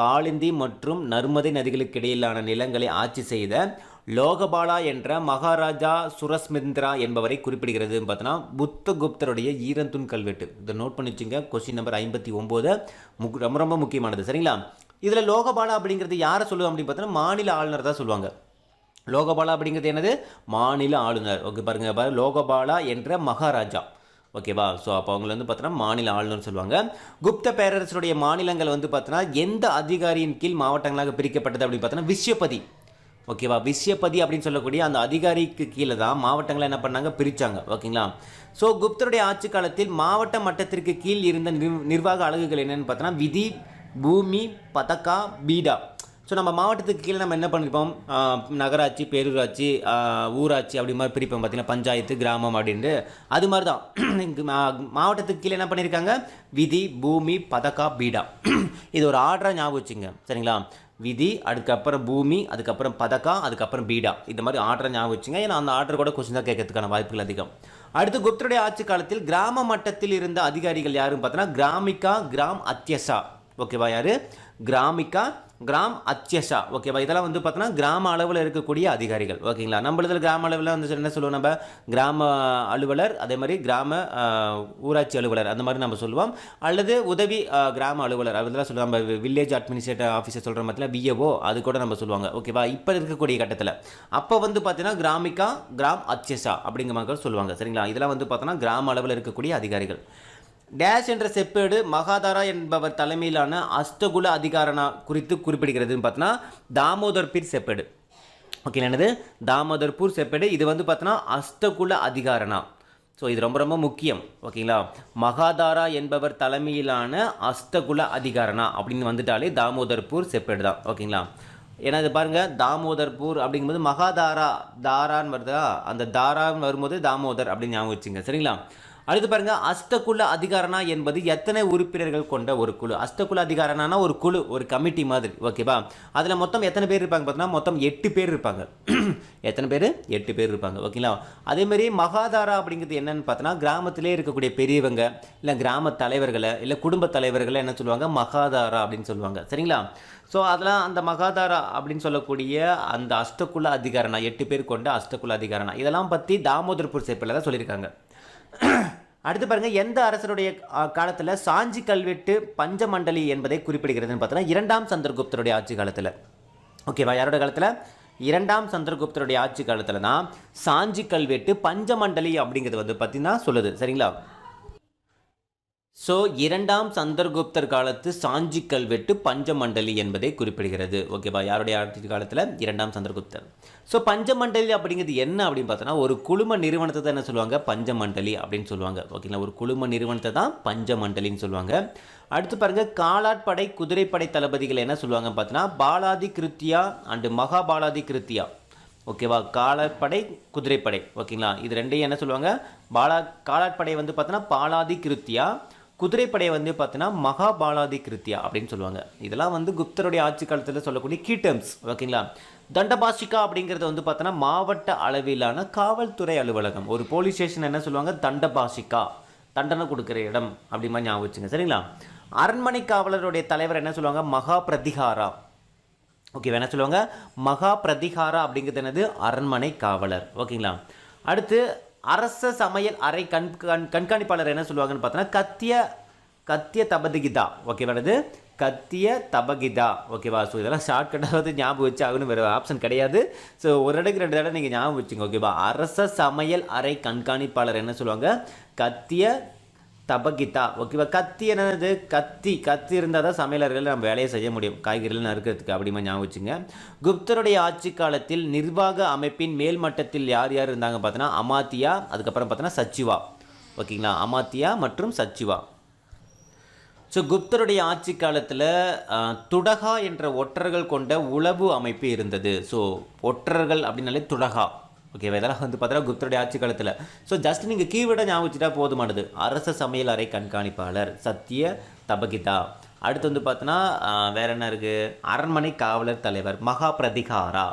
காளிந்தி மற்றும் நர்மதை நதிகளுக்கு இடையிலான நிலங்களை ஆட்சி செய்த லோகபாலா என்ற மகாராஜா சுரஸ்மிந்திரா என்பவரை குறிப்பிடுகிறது பார்த்தோன்னா புத்தகுப்தருடைய ஈரந்தூண் கல்வெட்டு. இதை நோட் பண்ணி வச்சுங்க. கொஸ்டின் நம்பர் 59 ரொம்ப ரொம்ப முக்கியமானது. சரிங்களா. இதில் லோகபாலா அப்படிங்கிறது யாரை சொல்லுவோம் அப்படின்னு பார்த்தோன்னா மாநில ஆளுநர் தான் சொல்லுவாங்க. லோகபாலா அப்படிங்கிறது என்னது? மாநில ஆளுநர். ஓகே பாருங்க, லோகபாலா என்ற மகாராஜா. ஓகேவா. ஸோ அப்போ அவங்களை வந்து பார்த்தோன்னா மாநில ஆளுநர் சொல்லுவாங்க. குப்த பேரரசருடைய மாநிலங்கள் வந்து பார்த்தோன்னா எந்த அதிகாரியின் கீழ் மாவட்டங்களாக பிரிக்கப்பட்டது அப்படின்னு பார்த்தோன்னா விஸ்யபதி. ஓகேவா. விஸ்யபதி அப்படின்னு சொல்லக்கூடிய அந்த அதிகாரிக்கு கீழே தான் மாவட்டங்களை என்ன பண்ணாங்க? பிரித்தாங்க. ஓகேங்களா. ஸோ குப்தருடைய ஆட்சி காலத்தில் மாவட்ட மட்டத்திற்கு கீழ் இருந்த நிர்வாக அலகுகள் என்னென்னு பார்த்தோன்னா விதி, பூமி, பதக்கா, பீடா. ஸோ நம்ம மாவட்டத்துக்கு கீழே நம்ம என்ன பண்ணியிருப்போம்? நகராட்சி, பேரூராட்சி, ஊராட்சி அப்படி மாதிரி பிரிப்போம் பார்த்தீங்கன்னா, பஞ்சாயத்து, கிராமம் அப்படின்ட்டு. அது மாதிரி தான் மாவட்டத்துக்கு கீழே என்ன பண்ணியிருக்காங்க? விதி, பூமி, பதக்கா, பீடா. இது ஒரு ஆர்டராக ஞாபகம் வச்சுங்க. சரிங்களா. விதி, அதுக்கப்புறம் பூமி, அதுக்கப்புறம் பதக்கா, அதுக்கப்புறம் பீடா. இந்த மாதிரி ஆர்டரை ஞாபகம் வச்சுங்க. ஏன்னா அந்த ஆர்டர் கூட கொஸ்டின் தான் கேட்கறதுக்கான வாய்ப்புகள் அதிகம். அடுத்து குப்தருடைய ஆட்சி காலத்தில் கிராம மட்டத்தில் இருந்த அதிகாரிகள் யாருன்னு பார்த்தோன்னா கிராமிகா, கிராம் அத்தியசா. ஓகேவா, யார்? கிராமிகா, கிராம் அத்தியஷா. ஓகேவா, இதெல்லாம் வந்து பார்த்தோன்னா கிராம அளவில் இருக்கக்கூடிய அதிகாரிகள். ஓகேங்களா, நம்மளதில் கிராம அளவில் வந்து என்ன சொல்லுவோம், நம்ம கிராம அலுவலர், அதே மாதிரி கிராம ஊராட்சி அலுவலர் அந்த மாதிரி நம்ம சொல்லுவோம். அல்லது உதவி கிராம அலுவலர் அதெல்லாம் சொல்லுவோம். நம்ம வில்லேஜ் அட்மினிஸ்ட்ரேட்டிவ் ஆஃபீஸர் சொல்கிற மாதிரி விஏஓ அது கூட நம்ம சொல்லுவாங்க. ஓகேவா, இப்போ இருக்கக்கூடிய கட்டத்தில் அப்போ வந்து பார்த்தீங்கன்னா கிராமிகா, கிராம் அத்தியஷா அப்படிங்கிற மாதிரி சொல்லுவாங்க. சரிங்களா, இதெல்லாம் வந்து பார்த்தோன்னா கிராம அளவில் இருக்கக்கூடிய அதிகாரிகள். டேஷ் என்ற செப்பேடு மகாதாரா என்பவர் தலைமையிலான அஷ்டகுல அதிகாரனா குறித்து குறிப்பிடுகிறதுன்னு பார்த்தோன்னா தாமோதர்பீர் செப்பேடு. ஓகே, என்னது? தாமோதர்பூர் செப்பேடு. இது வந்து பார்த்தோன்னா அஷ்டகுல அதிகாரனா. ஸோ இது ரொம்ப ரொம்ப முக்கியம். ஓகேங்களா, மகாதாரா என்பவர் தலைமையிலான அஷ்டகுல அதிகாரனா அப்படின்னு வந்துட்டாலே தாமோதர்பூர் செப்பேடு தான். ஓகேங்களா, ஏன்னா இது பாருங்கள், தாமோதர்பூர் அப்படிங்கும்போது மகாதாரா தாரான்னு வருதா, அந்த தாரான்னு வரும்போது தாமோதர் அப்படின்னு ஞாபகம் வச்சுங்க. சரிங்களா, அடுத்து பாருங்க, அஷ்டகுல அதிகாரனா என்பது எத்தனை உறுப்பினர்கள் கொண்ட ஒரு குழு. அஷ்டகுல அதிகாரனா ஒரு குழு, ஒரு கமிட்டி மாதிரி. ஓகேவா, அதில் மொத்தம் எத்தனை பேர் இருப்பாங்க பார்த்தீங்கன்னா மொத்தம் 8 பேர் இருப்பாங்க. எத்தனை பேர்? 8 பேர் இருப்பாங்க. ஓகேங்களா, அதேமாதிரி மகாதாரா அப்படிங்கிறது என்னன்னு பார்த்தோன்னா கிராமத்திலே இருக்கக்கூடிய பெரியவங்க இல்லை கிராம தலைவர்களை இல்லை குடும்ப தலைவர்களை என்ன சொல்லுவாங்க, மகாதாரா அப்படின்னு சொல்லுவாங்க. சரிங்களா, ஸோ அதெல்லாம் அந்த மகாதாரா அப்படின்னு சொல்லக்கூடிய அந்த அஷ்டகுல அதிகாரனா 8 பேர் கொண்ட அஷ்டகுல அதிகாரனா இதெல்லாம் பற்றி தாமோதர்பூர் செப்பேடில் தான் சொல்லியிருக்காங்க. அடுத்து பாருங்க, எந்த அரசருடைய காலத்தில் சாஞ்சி கல்வெட்டு பஞ்சமண்டலி என்பதை குறிப்பிடுகிறதுன்னு பார்த்தோன்னா 2ஆம் சந்திரகுப்தருடைய ஆட்சி காலத்தில். ஓகேவா, யாரோட காலத்தில்? 2ஆம் சந்திரகுப்தருடைய ஆட்சி காலத்தில் தான் சாஞ்சி கல்வெட்டு பஞ்சமண்டலி அப்படிங்கிறது வந்து பார்த்தீங்கன்னா சொல்லுது. சரிங்களா, ஸோ 2ஆம் சந்திரகுப்தர் காலத்து சாஞ்சி கல்வெட்டு பஞ்சமண்டலி என்பதை குறிப்பிடுகிறது. ஓகேவா, யாருடைய ஆட்சி காலத்தில்? 2ஆம் சந்திரகுப்தர். ஸோ பஞ்சமண்டலி அப்படிங்கிறது என்ன அப்படின்னு பார்த்தோன்னா ஒரு குழும நிறுவனத்தை தான் என்ன சொல்லுவாங்க, பஞ்சமண்டலி அப்படின்னு சொல்லுவாங்க. ஓகேங்களா, ஒரு குழும நிறுவனத்தை தான் பஞ்சமண்டலின்னு சொல்லுவாங்க. அடுத்து பாருங்கள், காலாட்படை குதிரைப்படை தளபதிகள் என்ன சொல்லுவாங்க பார்த்தோன்னா பாலாதி கிருத்தியா அண்டு மகாபாலாதி கிருத்தியா. ஓகேவா, காலாட்படை குதிரைப்படை. ஓகேங்களா, இது ரெண்டையும் என்ன சொல்லுவாங்க, காலாட்படை வந்து பார்த்தோன்னா பாலாதி கிருத்தியா, குதிரைப்படை வந்து பார்த்தீங்கன்னா மகாபாலாதி கிருத்தியா அப்படின்னு சொல்லுவாங்க. இதெல்லாம் வந்து குப்தருடைய ஆட்சி காலத்தில் சொல்லக்கூடிய கீ டேர்ம்ஸ். ஓகேங்களா, தண்டபாஷிகா அப்படிங்கிறது வந்து பார்த்தோன்னா மாவட்ட அளவிலான காவல்துறை அலுவலகம். ஒரு போலீஸ் ஸ்டேஷன் என்ன சொல்லுவாங்க, தண்டபாஷிகா, தண்டனை கொடுக்குற இடம் அப்படி மாதிரி ஞாபகம் வச்சுங்க. சரிங்களா, அரண்மனை காவலருடைய தலைவர் என்ன சொல்லுவாங்க, மகா பிரதிகாரா. ஓகே, என்ன சொல்லுவாங்க, மகா பிரதிகாரா அப்படிங்கிறது என்னது, அரண்மனை காவலர். ஓகேங்களா, அடுத்து அரச சமையல் அறை கண்காணிப்பாளர் என்ன சொல்லுவாங்கன்னு பார்த்தோன்னா கத்திய தபதிகிதா. ஓகேவா, அது கத்திய தபகிதா. ஓகேவா, ஸோ இதெல்லாம் ஷார்ட்கட்டாக வந்து ஞாபகம் வச்சு ஆகணும், வேறு ஆப்ஷன் கிடையாது. ஸோ ஒரு இடத்துக்கு 2 தடவை நீங்கள் ஞாபகம் வச்சுங்க. ஓகேவா, அரச சமையல் அறை கண்காணிப்பாளர் என்ன சொல்லுவாங்க, கத்திய தபகிதா. ஓகேவா, கத்தி என்னது, கத்தி இருந்தால் தான் சமையலர்கள் நம்ம வேலையை செய்ய முடியும், காய்கறிகள் நறுக்கிறதுக்கு. அப்படிமா ஞாபகம் வச்சுங்க. குப்தருடைய ஆட்சி காலத்தில் நிர்வாக அமைப்பின் மேல் மட்டத்தில் யார் யார் இருந்தாங்க பார்த்தோன்னா அமாத்தியா, அதுக்கப்புறம் பார்த்தோன்னா சச்சிவா. ஓகேங்களா, அமாத்தியா மற்றும் சச்சிவா. ஸோ குப்தருடைய ஆட்சி காலத்தில் துடகா என்ற ஒற்றர்கள் கொண்ட உளவு அமைப்பு இருந்தது. ஸோ ஒற்றர்கள் அப்படின்னாலே துடகா. ஓகேவா, இதெல்லாம் வந்து பார்த்தீங்கன்னா குப்தருடைய ஆட்சி காலத்தில். ஸோ ஜஸ்ட் நீங்கள் கீவேர்டை ஞாபகம் வச்சுட்டா போதுமானது. அரச சமையல் அறை கண்காணிப்பாளர் சத்திய தபகிதா. அடுத்து வந்து பார்த்தோன்னா வேறு என்ன இருக்குது, அரண்மனை காவலர் தலைவர் மகா பிரதிகாரா,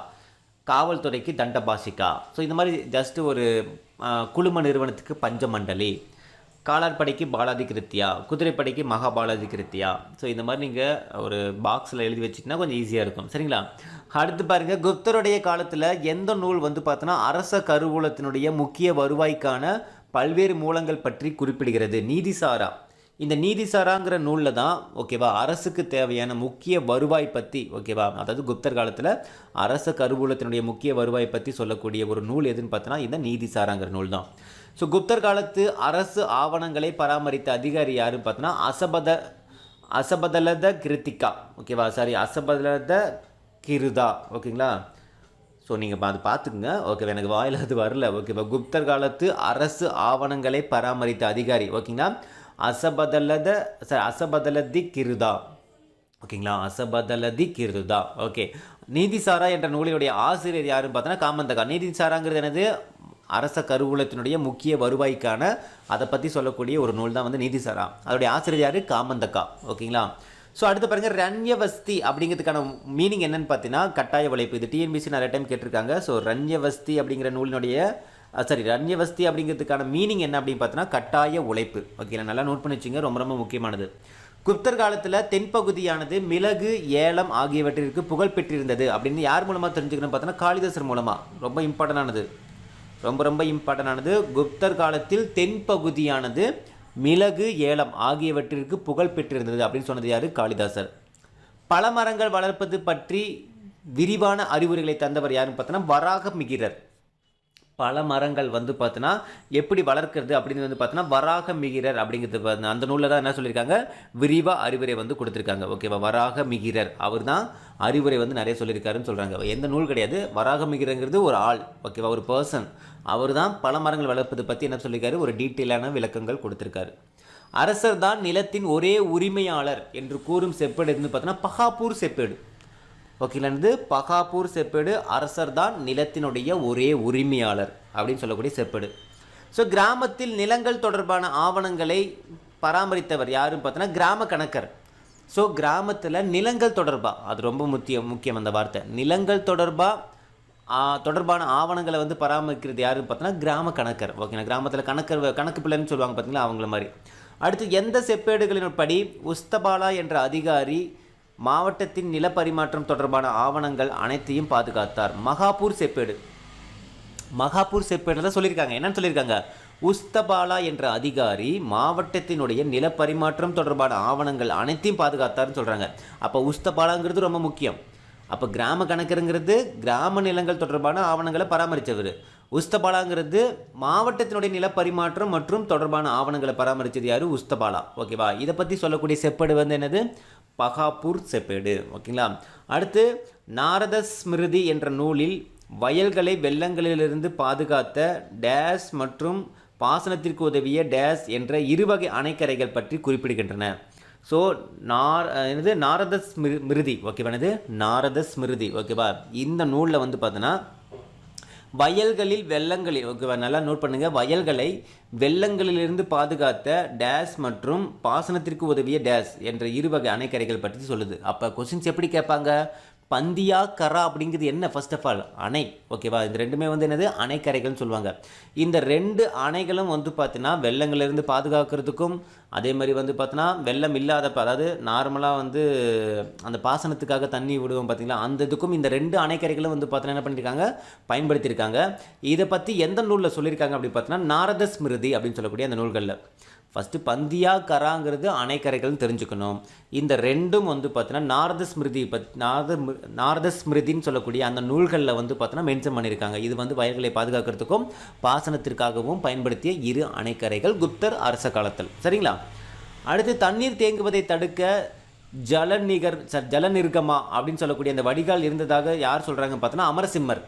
காவல்துறைக்கு தண்டபாஷிகா. ஸோ இந்த மாதிரி ஜஸ்ட்டு ஒரு குழும நிறுவனத்துக்கு பஞ்சமண்டலி, காலாட்படைக்கு பாலாதி கிருத்தியா, குதிரைப்படைக்கு மகாபாலாதி கிருத்தியா. ஸோ இந்த மாதிரி நீங்கள் ஒரு பாக்ஸில் எழுதி வச்சிங்கன்னா கொஞ்சம் ஈஸியாக இருக்கும். சரிங்களா, அடுத்து பாருங்கள், குப்தருடைய காலத்தில் எந்த நூல் வந்து பார்த்தோன்னா அரச கருவூலத்தினுடைய முக்கிய வருவாய்க்கான பல்வேறு மூலங்கள் பற்றி குறிப்பிடுகிறது, நீதிசாரா. இந்த நீதிசாராங்கிற நூலில் தான் ஓகேவா அரசுக்கு தேவையான முக்கிய வருவாய் பற்றி. ஓகேவா, அதாவது குப்தர் காலத்தில் அரச கருவூலத்தினுடைய முக்கிய வருவாய் பற்றி சொல்லக்கூடிய ஒரு நூல் எதுன்னு பார்த்தோன்னா இந்த நீதிசாராங்கிற நூல் தான். ஸோ குப்தர் காலத்து அரசு ஆவணங்களை பராமரித்த அதிகாரி யாருன்னு பார்த்தோன்னா அசபதலத கிருத்திகா. ஓகேவா, சாரி அசபதலத கிருதா. ஓகேங்களா, ஸோ நீங்கள் அது பார்த்துக்குங்க. ஓகேவா, எனக்கு வாயில் அது வரல. ஓகேவா, குப்தர் காலத்து அரசு ஆவணங்களை பராமரித்த அதிகாரி. ஓகேங்களா, அசபதலதி கிருதா. ஓகேங்களா, அசபதலதி கிருதா. ஓகே, நீதிசாரா என்ற நூலினுடைய ஆசிரியர் யாருன்னு பார்த்தோன்னா காமந்தகா. நீதிசாராங்கிறது என்னது, அரச கருவூலத்தினுடைய முக்கிய வருவாய்க்கான அதை பற்றி சொல்லக்கூடிய ஒரு நூல் தான் வந்து நீதிசாரா. அதோடைய ஆசிரியர் யார், காமந்தகா. ஓகேங்களா, ஸோ அடுத்து பாருங்கள், ரண்யவஸ்தி அப்படிங்கிறதுக்கான மீனிங் என்னன்னு பார்த்தீங்கன்னா கட்டாய உழைப்பு. இது டிஎன்பிசி நிறைய டைம் கேட்டிருக்காங்க. ஸோ ரண்யவஸ்தி அப்படிங்கிற நூலினுடைய ரண்யவஸ்தி அப்படிங்கிறதுக்கான மீனிங் என்ன அப்படின்னு பார்த்தீங்கன்னா கட்டாய உழைப்பு. ஓகேங்களா, நல்லா நோட் பண்ணி வச்சுங்க, ரொம்ப ரொம்ப முக்கியமானது. குப்தர் காலத்தில் தென்பகுதியானது மிளகு, ஏலம் ஆகியவற்றிற்கு புகழ் பெற்றிருந்தது அப்படின்னு யார் மூலமாக தெரிஞ்சுக்கணும் பார்த்தோன்னா காளிதாசர் மூலமாக. ரொம்ப இம்பார்ட்டண்டானது, ரொம்ப இம்பார்ட்டண்டானது. குப்தர் காலத்தில் தென்பகுதியானது மிளகு, ஏலம் ஆகியவற்றிற்கு புகழ் பெற்றிருந்தது அப்படின்னு சொன்னது யார்? காளிதாசர். பல மரங்கள் வளர்ப்பது பற்றி விரிவான அறிவுரைகளை தந்தவர் யாருன்னு பார்த்தோன்னா வராகமிகிரர். பல மரங்கள் வந்து பார்த்தோன்னா எப்படி வளர்க்குறது அப்படின்னு வந்து பார்த்தோன்னா வராகமிகிரர் அப்படிங்கிறது அந்த நூலில் தான் என்ன சொல்லியிருக்காங்க, விரிவாக அறிவுரை வந்து கொடுத்துருக்காங்க. ஓகேவா, வராகமிகிரர் அவர் தான் அறிவுரை வந்து நிறைய சொல்லியிருக்காருன்னு சொல்கிறாங்க. எந்த நூல் கிடையாது, வராகமிகிரங்கிறது ஒரு ஆள், ஓகேவா, ஒரு பர்சன். அவர் தான் பல மரங்கள் வளர்ப்பது பற்றி என்ன சொல்லியிருக்காரு, ஒரு டீட்டெயிலான விளக்கங்கள் கொடுத்துருக்காரு. அரசர் தான் நிலத்தின் ஒரே உரிமையாளர் என்று கூறும் செப்பேடு இருந்து பார்த்தோன்னா பகாப்பூர் செப்பேடு. ஓகேங்களா, பகாப்பூர் செப்பேடு அரசர் தான் நிலத்தினுடைய ஒரே உரிமையாளர் அப்படின்னு சொல்லக்கூடிய செப்பேடு. ஸோ கிராமத்தில் நிலங்கள் தொடர்பான ஆவணங்களை பராமரித்தவர் யாருன்னு பார்த்தோன்னா கிராம கணக்கர். ஸோ கிராமத்தில் நிலங்கள் தொடர்பாக, அது ரொம்ப முக்கியம் அந்த வார்த்தை, நிலங்கள் தொடர்பான ஆவணங்களை வந்து பராமரிக்கிறது யாருன்னு பார்த்தோன்னா கிராம கணக்கர். ஓகேங்களா, கிராமத்தில் கணக்கு பிள்ளைன்னு சொல்லுவாங்க பார்த்தீங்களா, அவங்கள மாதிரி. அடுத்து எந்த செப்பேடுகளின்படி உஸ்தபாலா என்ற அதிகாரி மாவட்டத்தின் நிலப்பரிமாற்றம் தொடர்பான ஆவணங்கள் அனைத்தையும் பாதுகாத்தார்? மகாப்பூர் செப்பேடு. மகாப்பூர் செப்பேடு தான் சொல்லியிருக்காங்க. என்னன்னு சொல்லியிருக்காங்க, உஸ்தபாலா என்ற அதிகாரி மாவட்டத்தினுடைய நிலப்பரிமாற்றம் தொடர்பான ஆவணங்கள் அனைத்தையும் பாதுகாத்தார்னு சொல்கிறாங்க. அப்போ உஸ்தபாலாங்கிறது ரொம்ப முக்கியம். அப்போ கிராம கணக்கருங்கிறது கிராம நிலங்கள் தொடர்பான ஆவணங்களை பராமரித்தவர். உஸ்தபாலாங்கிறது மாவட்டத்தினுடைய நிலப்பரிமாற்றம் மற்றும் தொடர்பான ஆவணங்களை பராமரித்தது யார்? உஸ்தபாலா. ஓகேவா, இதை பற்றி சொல்லக்கூடிய செப்பேடு வந்து என்னது? பகாப்பூர் செப்பேடு. ஓகேங்களா. அடுத்து நாரத ஸ்மிருதி என்ற நூலில் வயல்களை வெள்ளங்களிலிருந்து பாதுகாத்த டேஸ் மற்றும் பாசனத்திற்கு உதவிய டேஸ் என்ற இருவகை அணைக்கரைகள் பற்றி குறிப்பிடுகின்றன. ஸோ நாரத ஸ்மிருதி. ஓகேவா, நாரத ஸ்மிருதி. ஓகேவா, இந்த நூலில் வந்து பார்த்தோன்னா வயல்களில் வெள்ளங்களில், ஓகேவா, நல்லா நோட் பண்ணுங்கள், வயல்களை வெள்ளங்களிலிருந்து பாதுகாத்த டேஸ் மற்றும் பாசனத்திற்கு உதவிய டேஸ் என்ற இருவகை அணைக்கரைகள் பற்றி சொல்லுது. அப்போ கொஸ்டின்ஸ் எப்படி கேட்பாங்க, பந்தியா கரா அப்படிங்கிறது என்ன? ஃபர்ஸ்ட் ஆஃப் ஆல் அணை. ஓகேவா, இந்த ரெண்டுமே வந்து என்னது? அணைக்கரைகள்னு சொல்லுவாங்க. இந்த ரெண்டு அணைகளும் வந்து பார்த்தீங்கன்னா வெள்ளங்களிலிருந்து பாதுகாக்கிறதுக்கும், அதே மாதிரி வந்து பார்த்தீங்கன்னா வெள்ளம் இல்லாதப்ப, அதாவது நார்மலாக வந்து அந்த பாசனத்துக்காக தண்ணி விடுவோம் பார்த்தீங்களா, அந்த இதுக்கும் இந்த ரெண்டு அணைக்கரைகளும் வந்து பார்த்தீங்கன்னா என்ன பண்ணியிருக்காங்க, பயன்படுத்தியிருக்காங்க. இதை பற்றி எந்த நூலில் சொல்லியிருக்காங்க அப்படின்னு பார்த்தீங்கன்னா நாரத ஸ்மிருதி அப்படின்னு சொல்லக்கூடிய அந்த நூல்களில். ஃபஸ்ட்டு பந்தியா கராங்கிறது அணைக்கரைகள்னு தெரிஞ்சுக்கணும். இந்த ரெண்டும் வந்து பார்த்தீங்கன்னா நாரத ஸ்மிருதின்னு சொல்லக்கூடிய அந்த நூல்களில் வந்து பார்த்தீங்கன்னா மென்ஷன் பண்ணியிருக்காங்க. இது வந்து வயல்களை பாதுகாக்கிறதுக்கும் பாசனத்திற்காகவும் பயன்படுத்திய இரு அணைக்கரைகள் குப்தர் அரச காலத்தில். சரிங்களா. அடுத்து தண்ணீர் தேங்குவதை தடுக்க ஜலநிர்கமா அப்படின்னு சொல்லக்கூடிய அந்த வடிகால் இருந்ததாக யார் சொல்கிறாங்க பார்த்தோன்னா அமரசிம்மர்.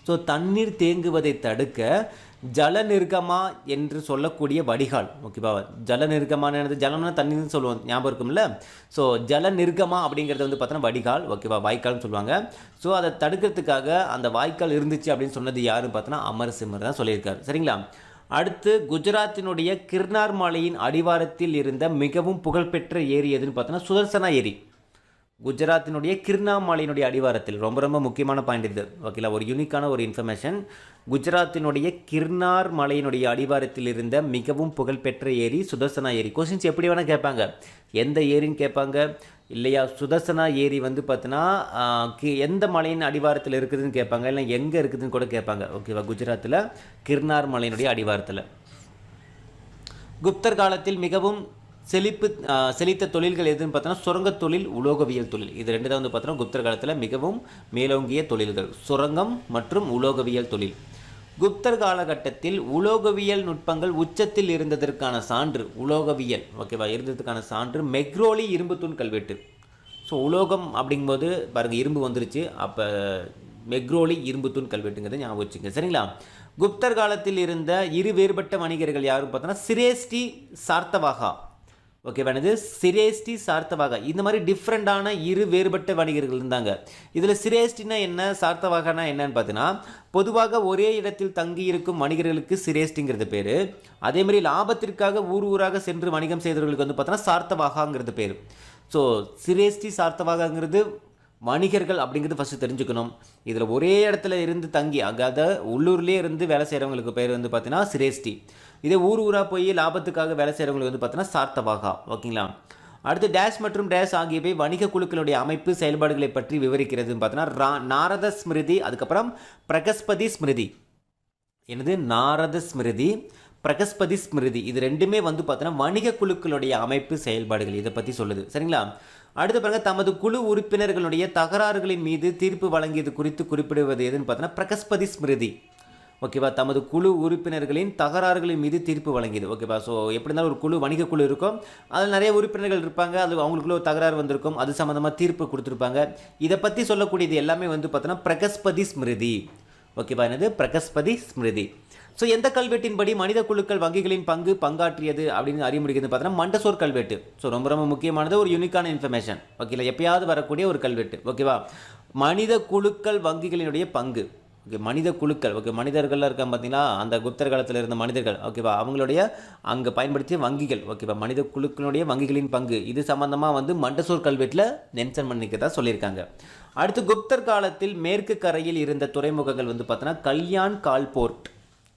ஸோ தண்ணீர் தேங்குவதை தடுக்க ஜலநிர்கமா என்று சொல்லக்கூடிய வடிகால். ஓகேவா, ஜலநிர்கமான ஜலம்னா தண்ணீர்னு சொல்லுவோம், ஞாபகம் இருக்கும்ல. ஸோ ஜலநிர்கமா அப்படிங்கிறது வந்து பார்த்தோன்னா வடிகால். ஓகேவா, வாய்க்கால்னு சொல்லுவாங்க. ஸோ அதை தடுக்கிறதுக்காக அந்த வாய்க்கால் இருந்துச்சு அப்படின்னு சொன்னது யாருன்னு பார்த்தோன்னா அமரசிம்மர் தான் சொல்லியிருக்காரு. சரிங்களா. அடுத்து குஜராத்தினுடைய கிர்னார் மலையின் அடிவாரத்தில் இருந்த மிகவும் புகழ்பெற்ற ஏரி எதுன்னு பார்த்தோன்னா சுதர்சனா ஏரி. குஜராத்தினுடைய கிர்னாமாலினுடைய அடிவாரத்தில், ரொம்ப முக்கியமான பாயிண்ட் இது. ஓகேங்களா, ஒரு யூனிக்கான ஒரு இன்ஃபர்மேஷன். குஜராத்தினுடைய கிர்னார் மலையினுடைய அடிவாரத்தில் இருந்த மிகவும் புகழ்பெற்ற ஏரி சுதர்சனா ஏரி. கொஸ்டின்ஸ் எப்படி வேணால் கேட்பாங்க, எந்த ஏரின்னு கேட்பாங்க இல்லையா. சுதர்சனா ஏரி வந்து பார்த்தீங்கன்னா எந்த மலையின் அடிவாரத்தில் இருக்குதுன்னு கேட்பாங்க, இல்லை எங்கே இருக்குதுன்னு கூட கேட்பாங்க. ஓகேவா, குஜராத்தில் கிர்னார் மலையினுடைய அடிவாரத்தில். குப்தர் காலத்தில் மிகவும் செழித்த தொழில்கள் எதுன்னு பார்த்தோன்னா சுரங்க தொழில், உலோகவியல் தொழில். இது ரெண்டு தான் வந்து பார்த்தோன்னா குப்தர் காலத்தில் மிகவும் மேலோங்கிய தொழில்கள், சுரங்கம் மற்றும் உலோகவியல் தொழில். குப்தர் காலகட்டத்தில் உலோகவியல் நுட்பங்கள் உச்சத்தில் இருந்ததற்கான சான்று, உலோகவியல் ஓகேவா இருந்ததுக்கான சான்று மெக்ரோலி இரும்பு தூண் கல்வெட்டு. ஸோ உலோகம் அப்படிங்கும்போது பாருங்கள் இரும்பு வந்துருச்சு, அப்போ மெக்ரோலி இரும்பு தூண் கல்வெட்டுங்கிறது ஞாபகம் வச்சுங்க. சரிங்களா. குப்தர் காலத்தில் இருந்த இரு வேறுபட்ட வணிகர்கள் யாரும் பார்த்தோன்னா சிரேஷ்டி, சார்த்தவாகா. ஓகேவா, சிரேஷ்டி, சார்த்தவாகா, இந்த மாதிரி டிஃப்ரெண்டான இரு வேறுபட்ட வணிகர்கள் இருந்தாங்க. இதில் சிரேஷ்டினா என்ன, சார்த்தவாகனா என்னன்னு பார்த்தீங்கன்னா பொதுவாக ஒரே இடத்தில் தங்கி இருக்கும் வணிகர்களுக்கு சிரேஷ்டிங்கிறது பேர். அதே மாதிரி லாபத்திற்காக ஊராக சென்று வணிகம் செய்தவர்களுக்கு வந்து பார்த்தோன்னா சார்த்தவாகாங்கிறது பேர். ஸோ சிரேஷ்டி, சார்த்தவாகாங்கிறது வணிகர்கள் அப்படிங்கிறது ஃபஸ்ட்டு தெரிஞ்சுக்கணும். இதில் ஒரே இடத்துல இருந்து தங்கி, அதாவது உள்ளூர்லேயே இருந்து வேலை செய்கிறவங்களுக்கு பேர் வந்து பார்த்தீங்கன்னா சிரேஷ்டி. இதே ஊராக போய் லாபத்துக்காக வேலை செய்கிறவங்களுக்கு வந்து பார்த்தீங்கன்னா சார்த்தவாகா. ஓகேங்களா. அடுத்து டேஷ் மற்றும் டேஷ் ஆகியவை வணிக குழுக்களுடைய அமைப்பு செயல்பாடுகளை பற்றி விவரிக்கிறதுன்னு பார்த்தோன்னா நாரத ஸ்மிருதி, அதுக்கப்புறம் பிரகஸ்பதி ஸ்மிருதி. என்னது? நாரத ஸ்மிருதி, பிரகஸ்பதி ஸ்மிருதி. இது ரெண்டுமே வந்து பார்த்தோன்னா வணிக குழுக்களுடைய அமைப்பு செயல்பாடுகள் இதை பற்றி சொல்லுது. சரிங்களா? அடுத்து பாருங்க, தமது குழு உறுப்பினர்களுடைய தகராறுகளின் மீது தீர்ப்பு வழங்கியது குறித்து குறிப்பிடுவது எதுன்னு பார்த்தோன்னா பிரகஸ்பதி ஸ்மிருதி. ஓகேவா? தமது குழு உறுப்பினர்களின் தகராறுகளின் மீது தீர்ப்பு வழங்கியது. ஓகேவா? ஸோ எப்படி இருந்தாலும் ஒரு குழு, வணிக குழு இருக்கும், அதில் நிறைய உறுப்பினர்கள் இருப்பாங்க, அது அவங்களுக்குள்ள ஒரு தகராறு வந்திருக்கும், அது சம்மந்தமாக தீர்ப்பு கொடுத்துருப்பாங்க. இதை பற்றி சொல்லக்கூடியது எல்லாமே வந்து பார்த்தோன்னா பிரகஸ்பதி ஸ்மிருதி. ஓகேவா? என்னது? பிரகஸ்பதி ஸ்மிருதி. ஸோ எந்த கல்வெட்டின்படி மனித குழுக்கள் வங்கிகளின் பங்காற்றியது அப்படின்னு அறிய முடியுதுன்னு பார்த்தோன்னா மண்டசோர் கல்வெட்டு. ஸோ ரொம்ப ரொம்ப முக்கியமானது, ஒரு யூனிக்கான இன்ஃபர்மேஷன். ஓகேங்களா? எப்பயாவது வரக்கூடிய ஒரு கல்வெட்டு. ஓகேவா? மனித குழுக்கள் வங்கிகளினுடைய பங்கு. ஓகே, மனித குழுக்கள். ஓகே, மனிதர்கள்லாம் இருக்காங்க பார்த்தீங்களா, அந்த குப்தர் காலத்தில் இருந்த மனிதர்கள். ஓகேவா? அவங்களுடைய அங்கே பயன்படுத்திய வங்கிகள். ஓகேவா? மனித குழுக்களுடைய வங்கிகளின் பங்கு இது சம்மந்தமாக வந்து மண்டசோர் கல்வெட்டில் மென்ஷன் பண்ணிக்கிறதா சொல்லியிருக்காங்க. அடுத்து குப்தர் காலத்தில் மேற்கு கரையில் இருந்த துறைமுகங்கள் வந்து பார்த்தோன்னா கல்யாண் கால்போர்ட்.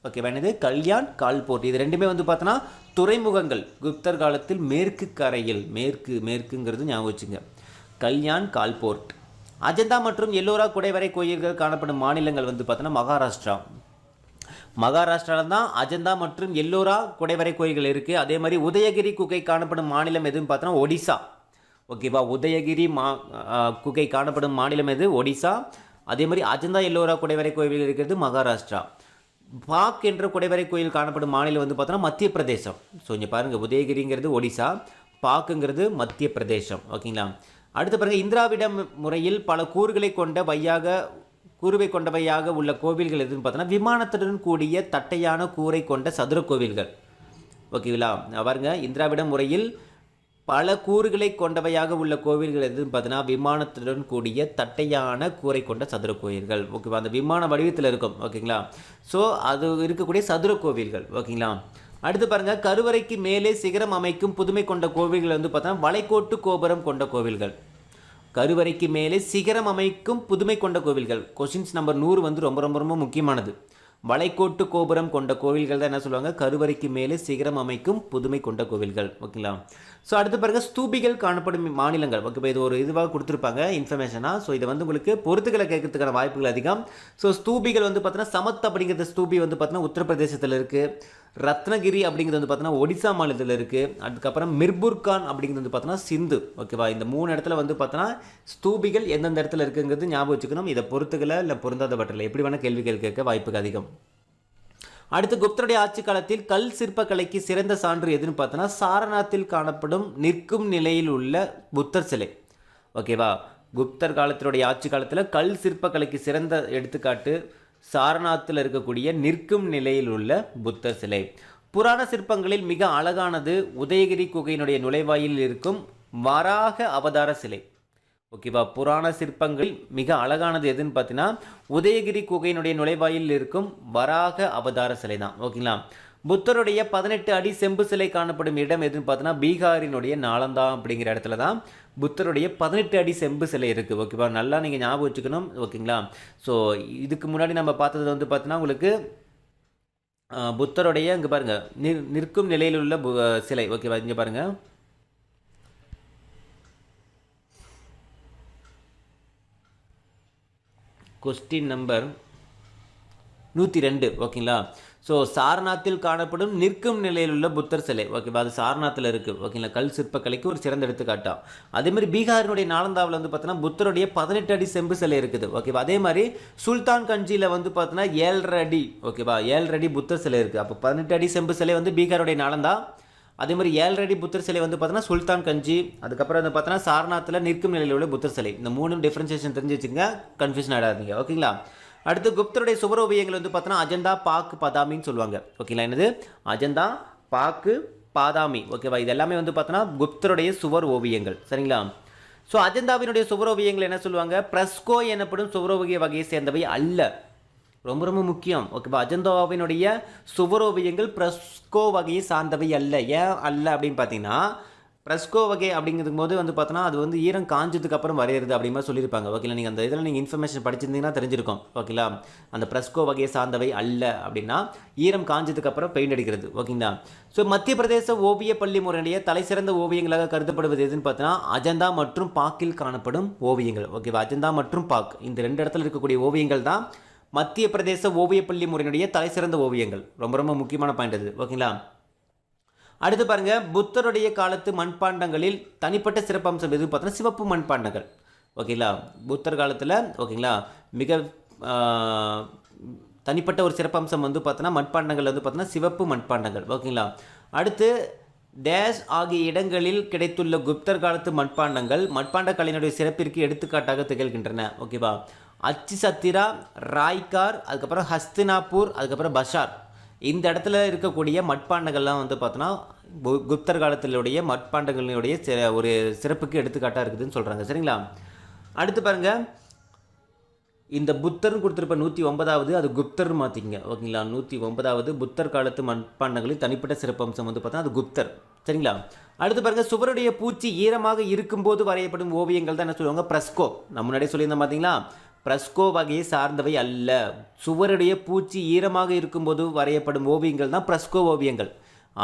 ஓகேவா? என்னது? கல்யாண் கால்போர்ட். இது ரெண்டுமே வந்து பார்த்தோன்னா துறைமுகங்கள். குப்தர் காலத்தில் மேற்கு கரையில், மேற்குங்கிறது ஞாபகம் வச்சுங்க, கல்யாண் கால்போர்ட். அஜந்தா மற்றும் எல்லோரா குடைவரை கோயில்கள் காணப்படும் மாநிலங்கள் வந்து பார்த்தோன்னா மகாராஷ்டிரா. மகாராஷ்டிராவில் தான் அஜந்தா மற்றும் எல்லோரா குடைவரை கோயில்கள் இருக்குது. அதே மாதிரி உதயகிரி குகை காணப்படும் மாநிலம் எதுன்னு பார்த்தோன்னா ஒடிசா. ஓகேவா? உதயகிரி குகை காணப்படும் மாநிலம் எது? ஒடிசா. அதே மாதிரி அஜந்தா எல்லோரா குடைவரை கோயில்கள் இருக்கிறது மகாராஷ்டிரா. பாக் என்ற குடைவரை கோயில் காணப்படும் மாநிலம் வந்து பார்த்தோன்னா மத்திய பிரதேசம். ஸோ இங்கே பாருங்கள், உதயகிரிங்கிறது ஒடிசா, பாக்குங்கிறது மத்திய பிரதேசம். ஓகேங்களா? அடுத்து பாருங்கள், இந்திராவிட முறையில் பல கூறுவை கொண்டவையாக உள்ள கோவில்கள் எதுன்னு பார்த்தோன்னா விமானத்துடன் கூடிய தட்டையான கூரை கொண்ட சதுர கோவில்கள். ஓகேங்களா? பாருங்க, இந்திராவிட முறையில் பல கூறுகளை கொண்டவையாக உள்ள கோவில்கள் எதுன்னு பார்த்தீங்கன்னா விமானத்துடன் கூடிய தட்டையான கூரை கொண்ட சதுர கோயில்கள். ஓகேவா? அந்த விமான வடிவத்தில் இருக்கும். ஓகேங்களா? ஸோ அது இருக்கக்கூடிய சதுர கோவில்கள். ஓகேங்களா? அடுத்து பாருங்கள், கருவறைக்கு மேலே சிகரம் அமைக்கும் புதுமை கொண்ட கோவில்கள் வந்து பார்த்தோன்னா வளைகோட்டு கோபுரம் கொண்ட கோவில்கள். கருவறைக்கு மேலே சிகரம் அமைக்கும் புதுமை கொண்ட கோவில்கள். கொஸ்டின்ஸ் நம்பர் 100 வந்து ரொம்ப ரொம்ப ரொம்ப முக்கியமானது. வளைகோட்டு கோபுரம் கொண்ட கோவில்கள் தான் என்ன சொல்லுவாங்க? கருவறைக்கு மேலே சிகரம் அமைக்கும் புதுமை கொண்ட கோவில்கள். ஓகேங்களா? ஸோ அடுத்து பாருங்கள், ஸ்தூபிகள் காணப்படும் மாநிலங்கள். ஓகே, இது ஒரு இதுவாக கொடுத்துருப்பாங்க இன்ஃபர்மேஷனாக. ஸோ இதை வந்து உங்களுக்கு பொறுத்துக்களை கேட்கறதுக்கான வாய்ப்புகள் அதிகம். ஸோ ஸ்தூபிகள் வந்து பார்த்தீங்கன்னா சமத் அப்படிங்கிறது ஸ்தூபி வந்து பார்த்தீங்கன்னா உத்தரப்பிரதேசத்தில் இருக்குது. ரத்னகிரி அப்படிங்கிறது வந்து பார்த்தீங்கன்னா ஒடிசா மாநிலத்தில் இருக்குது. அதுக்கப்புறம் மிர்புர்கான் அப்படிங்கிறது வந்து பார்த்தீங்கன்னா சிந்து. ஓகேவா? இந்த 3 இடத்துல வந்து பார்த்தோன்னா ஸ்தூபிகள் எந்தெந்த இடத்துல இருக்குங்கிறது ஞாபகம் வச்சுக்கணும். இதை பொறுத்துக்களை இல்லை பொருந்தாத பற்றில் எப்படி வேணால் கேள்விகள் கேட்க வாய்ப்புகள் அதிகம். அடுத்து குப்தருடைய ஆட்சி காலத்தில் கல் சிற்பக்கலைக்கு சிறந்த சான்று எதுன்னு பார்த்தோன்னா சாரநாத்தில் காணப்படும் நிற்கும் நிலையில் உள்ள புத்தர் சிலை. ஓகேவா? குப்தர் காலத்தினுடைய ஆட்சி காலத்தில் கல் சிற்பக்கலைக்கு சிறந்த எடுத்துக்காட்டு சாரநாத்தில் இருக்கக்கூடிய நிற்கும் நிலையில் உள்ள புத்தர் சிலை. புராண சிற்பங்களில் மிக அழகானது உதயகிரி குகையினுடைய நுழைவாயில் இருக்கும் வராக அவதார சிலை. ஓகேவா? புராண சிற்பங்கள் மிக அழகானது எதுன்னு பார்த்தீங்கன்னா உதயகிரி குகையினுடைய நுழைவாயில் இருக்கும் வராக அவதார சிலை தான். ஓகேங்களா? புத்தருடைய 18 அடி செம்பு சிலை காணப்படும் இடம் எதுன்னு பார்த்தீங்கன்னா பீகாரினுடைய நாலந்தா அப்படிங்கிற இடத்துல தான் புத்தருடைய 18 அடி செம்பு சிலை இருக்குது. ஓகேவா? நல்லா நீங்கள் ஞாபகம் வச்சுக்கணும். ஓகேங்களா? ஸோ இதுக்கு முன்னாடி நம்ம பார்த்தது வந்து பார்த்தீங்கன்னா உங்களுக்கு புத்தருடைய இங்கே பாருங்கள் நிற்கும் நிலையில் உள்ள சிலை. ஓகேவா? இங்கே பாருங்கள், கொஸ்டின் நம்பர் 102. ஓகேங்களா? ஸோ சாரநாத்தில் காணப்படும் நிற்கும் நிலையில் உள்ள புத்தர் சிலை. ஓகேவா? அது சாரநாத்தில் இருக்குது. ஓகேங்களா? கல் சிற்பக்கலைக்கு ஒரு சிறந்த எடுத்துக்காட்டா. அதேமாதிரி பீகாரினுடைய நாலந்தாவில் வந்து பார்த்தீங்கன்னா புத்தருடைய 18 அடி செம்பு சிலை இருக்குது. ஓகேவா? அதே மாதிரி சுல்தான் கஞ்சியில் வந்து பார்த்தீங்கன்னா 7.5 அடி. ஓகேவா? 7.5 அடி புத்தர் சிலை இருக்குது. அப்போ 18 அடி செம்பு சிலை வந்து பீகாருடைய நாலந்தா. அதே மாதிரி 7.5 அடி புத்தர் சிலை வந்து பார்த்தீங்கன்னா சுல்தான் கஞ்சி. அதுக்கப்புறம் வந்து பார்த்தீங்கன்னா சாரநாத்தில் நிற்கும் நிலையில் உள்ள புத்தர் சிலை. இந்த 3 டிஃப்ரென்சியேஷன் தெரிஞ்சு வச்சுங்க, கன்ஃபியூஷன் ஆகாதீங்க. ஓகேங்களா? அடுத்து குப்தருடைய சுவர் ஓவியங்கள் வந்து பார்த்தோன்னா அஜந்தா, பாக்கு, பாதாமின்னு சொல்லுவாங்க. ஓகேங்களா? என்னது? அஜந்தா, பாக்கு, பாதாமி. ஓகேவா? இது எல்லாமே வந்து பார்த்தோன்னா குப்தருடைய சுவர் ஓவியங்கள். சரிங்களா? ஸோ அஜந்தாவினுடைய சுவர் ஓவியங்கள் என்ன சொல்லுவாங்க? பிரஸ்கோ எனப்படும் சுவர் ஓவிய வகையை சேர்ந்தவை அல்ல. ரொம்ப ரொம்ப முக்கியம். ஓகேவா? அஜந்தாவினுடைய சுவர் ஓவியங்கள் பிரஸ்கோ வகையை சார்ந்தவை அல்ல. ஏன் அல்ல அப்படின்னு பார்த்தீங்கன்னா ப்ரெஸ்கோ வகை அப்படிங்கும் போது வந்து பார்த்தோன்னா அது வந்து ஈரம் காஞ்சதுக்கு அப்புறம் வரையிறது அப்படிங்கிற மாதிரி சொல்லியிருப்பாங்க. ஓகேங்களா, நீங்கள் அந்த இதில் நீங்கள் இன்ஃபர்மேஷன் படிச்சிருந்தீங்கன்னா தெரிஞ்சிருக்கும். ஓகேங்களா, அந்த ப்ரெஸ்கோ வகையை சார்ந்தவை அல்ல அப்படின்னா ஈரம் காஞ்சதுக்கு அப்புறம் பெயிண்ட் அடிக்கிறது. ஓகேங்களா, ஸோ மத்திய பிரதேச ஓவிய பள்ளி முறையுடைய தலை சிறந்த ஓவியங்களாக கருதப்படுவது எதுன்னு பார்த்தோன்னா அஜந்தா மற்றும் பாக்கில் காணப்படும் ஓவியங்கள். ஓகேவா, அஜந்தா மற்றும் பாக் இந்த 2 இடத்துல இருக்கக்கூடிய ஓவியங்கள் தான் மத்திய பிரதேச ஓவிய பள்ளி முறையினுடைய தலை சிறந்த ஓவியங்கள். ரொம்ப ரொம்ப முக்கியமான பாயிண்ட் அது. ஓகேங்களா, அடுத்து பாருங்க, புத்தருடைய காலத்து மண்பாண்டங்களில் தனிப்பட்ட சிறப்பம்சம் எதுவும் பார்த்தோன்னா சிவப்பு மண்பாண்டங்கள். ஓகேங்களா, புத்தர் காலத்தில் ஓகேங்களா மிக தனிப்பட்ட ஒரு சிறப்பம்சம் வந்து பார்த்தோன்னா மண்பாண்டங்கள் வந்து பார்த்தோன்னா சிவப்பு மண்பாண்டங்கள். ஓகேங்களா, அடுத்து டேஷ் ஆகிய இடங்களில் கிடைத்துள்ள குப்தர் காலத்து மண்பாண்டங்கள் மண்பாண்ட கலையினுடைய சிறப்பிற்கு எடுத்துக்காட்டாக திகழ்கின்றன. ஓகேவா, அச்சு சத்திரா, ராய்கார், அதுக்கப்புறம் ஹஸ்தினாப்பூர், அதுக்கப்புறம் பஷார் இந்த இடத்துல இருக்கக்கூடிய மட்பாண்டங்கள்லாம் வந்து பார்த்தோன்னா குப்தர் காலத்தினுடைய மட்பாண்டங்களுடைய ஒரு சிறப்புக்கு எடுத்துக்காட்டாக இருக்குதுன்னு சொல்கிறாங்க. சரிங்களா, அடுத்து பாருங்கள், இந்த புத்தர்னு கொடுத்துருப்ப 109வது அது குப்தர் மாற்றிங்க. ஓகேங்களா, 109வது புத்தர் காலத்து மட்பாண்டங்களில் தனிப்பட்ட சிறப்பம்சம் வந்து பார்த்தா அது குப்தர். சரிங்களா, அடுத்து பாருங்கள், சுவருடைய பூச்சி ஈரமாக இருக்கும்போது வரையப்படும் ஓவியங்கள் தான் என்ன சொல்லுவாங்க, ப்ரெஸ்கோ. நம்ம முன்னாடியே சொல்லியிருந்தோம் பார்த்தீங்களா, ப்ரெஸ்கோ வகையை சார்ந்தவை அல்ல. சுவருடைய பூச்சி ஈரமாக இருக்கும்போது வரையப்படும் ஓவியங்கள் தான் ப்ரெஸ்கோ ஓவியங்கள்.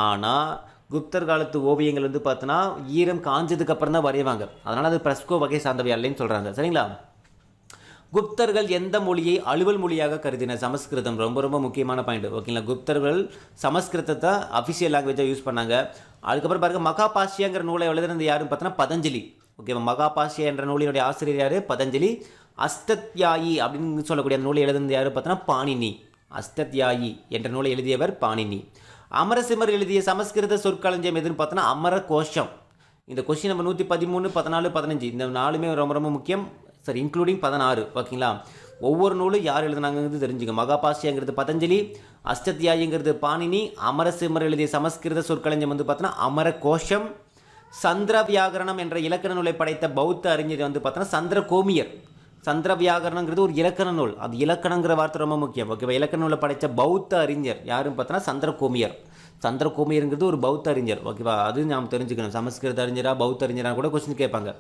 ஆனால் குப்தர் காலத்து ஓவியங்கள் வந்து பார்த்தோன்னா ஈரம் காஞ்சதுக்கு அப்புறம் தான் வரைவாங்க. அதனால் அது ப்ரெஸ்கோ வகை சார்ந்தவை அல்லன்னு சொல்கிறாங்க. சரிங்களா, குப்தர்கள் எந்த மொழியை அலுவல் மொழியாக கருதினர், சமஸ்கிருதம். ரொம்ப ரொம்ப முக்கியமான பாயிண்ட். ஓகேங்களா, குப்தர்கள் சமஸ்கிருதத்தை அஃபிஷியல் லாங்குவேஜாக யூஸ் பண்ணாங்க. அதுக்கப்புறம் பாருங்கள், மகாபாஷ்யங்கிற நூலை எழுதுனது யாருன்னு பார்த்தோன்னா பதஞ்சலி. ஓகேவா, மகாபாஷ்ய என்ற நூலினுடைய ஆசிரியர் யார், பதஞ்சலி. அஸ்தத்யாயி அப்படின்னு சொல்லக்கூடிய நூலை எழுதுனது யார் பார்த்தோன்னா பாணினி. அஸ்தத்யாயி என்ற நூலை எழுதியவர் பாணினி. அமரசிம்மர் எழுதிய சமஸ்கிருத சொற்களஞ்சியம் எதுன்னு பார்த்தோன்னா அமர கோஷம். இந்த கொஸ்டின் நம்பர் 113, 14, 15 இந்த 4மே ரொம்ப ரொம்ப முக்கியம். சரி, இன்க்ளூடிங் 16. ஓகேங்களா, ஒவ்வொரு நூலும் யார் எழுதுனாங்கிறது தெரிஞ்சுங்க. மகாபாஷ்யங்கிறது பதஞ்சலி, அஸ்தத்யாயிங்கிறது பாணினி, அமரசிம்மர் எழுதிய சமஸ்கிருத சொற்களஞ்சியம் வந்து பார்த்தோன்னா அமர கோஷம். சந்திர வியாகரணம் என்ற இலக்கண நூலை படைத்த பௌத்த அறிஞர் வந்து பார்த்தோன்னா சந்திர கோமியர். சந்திர வியாகரணங்கிறது ஒரு இலக்கண நூல். அது இலக்கணங்கிற வார்த்தை ரொம்ப முக்கியம். ஓகேவா, இலக்கண நூலை படைத்த பௌத்த அறிஞர் யாருன்னு பார்த்தோன்னா சந்திர கோமியர். சந்திர கோமியருங்கிறது ஒரு பௌத்த அறிஞர். ஓகேவா, அது நாம் தெரிஞ்சுக்கணும். சமஸ்கிருத அறிஞரா பௌத்த அறிஞராக கூட கொஸ்டின் கேட்பாங்க.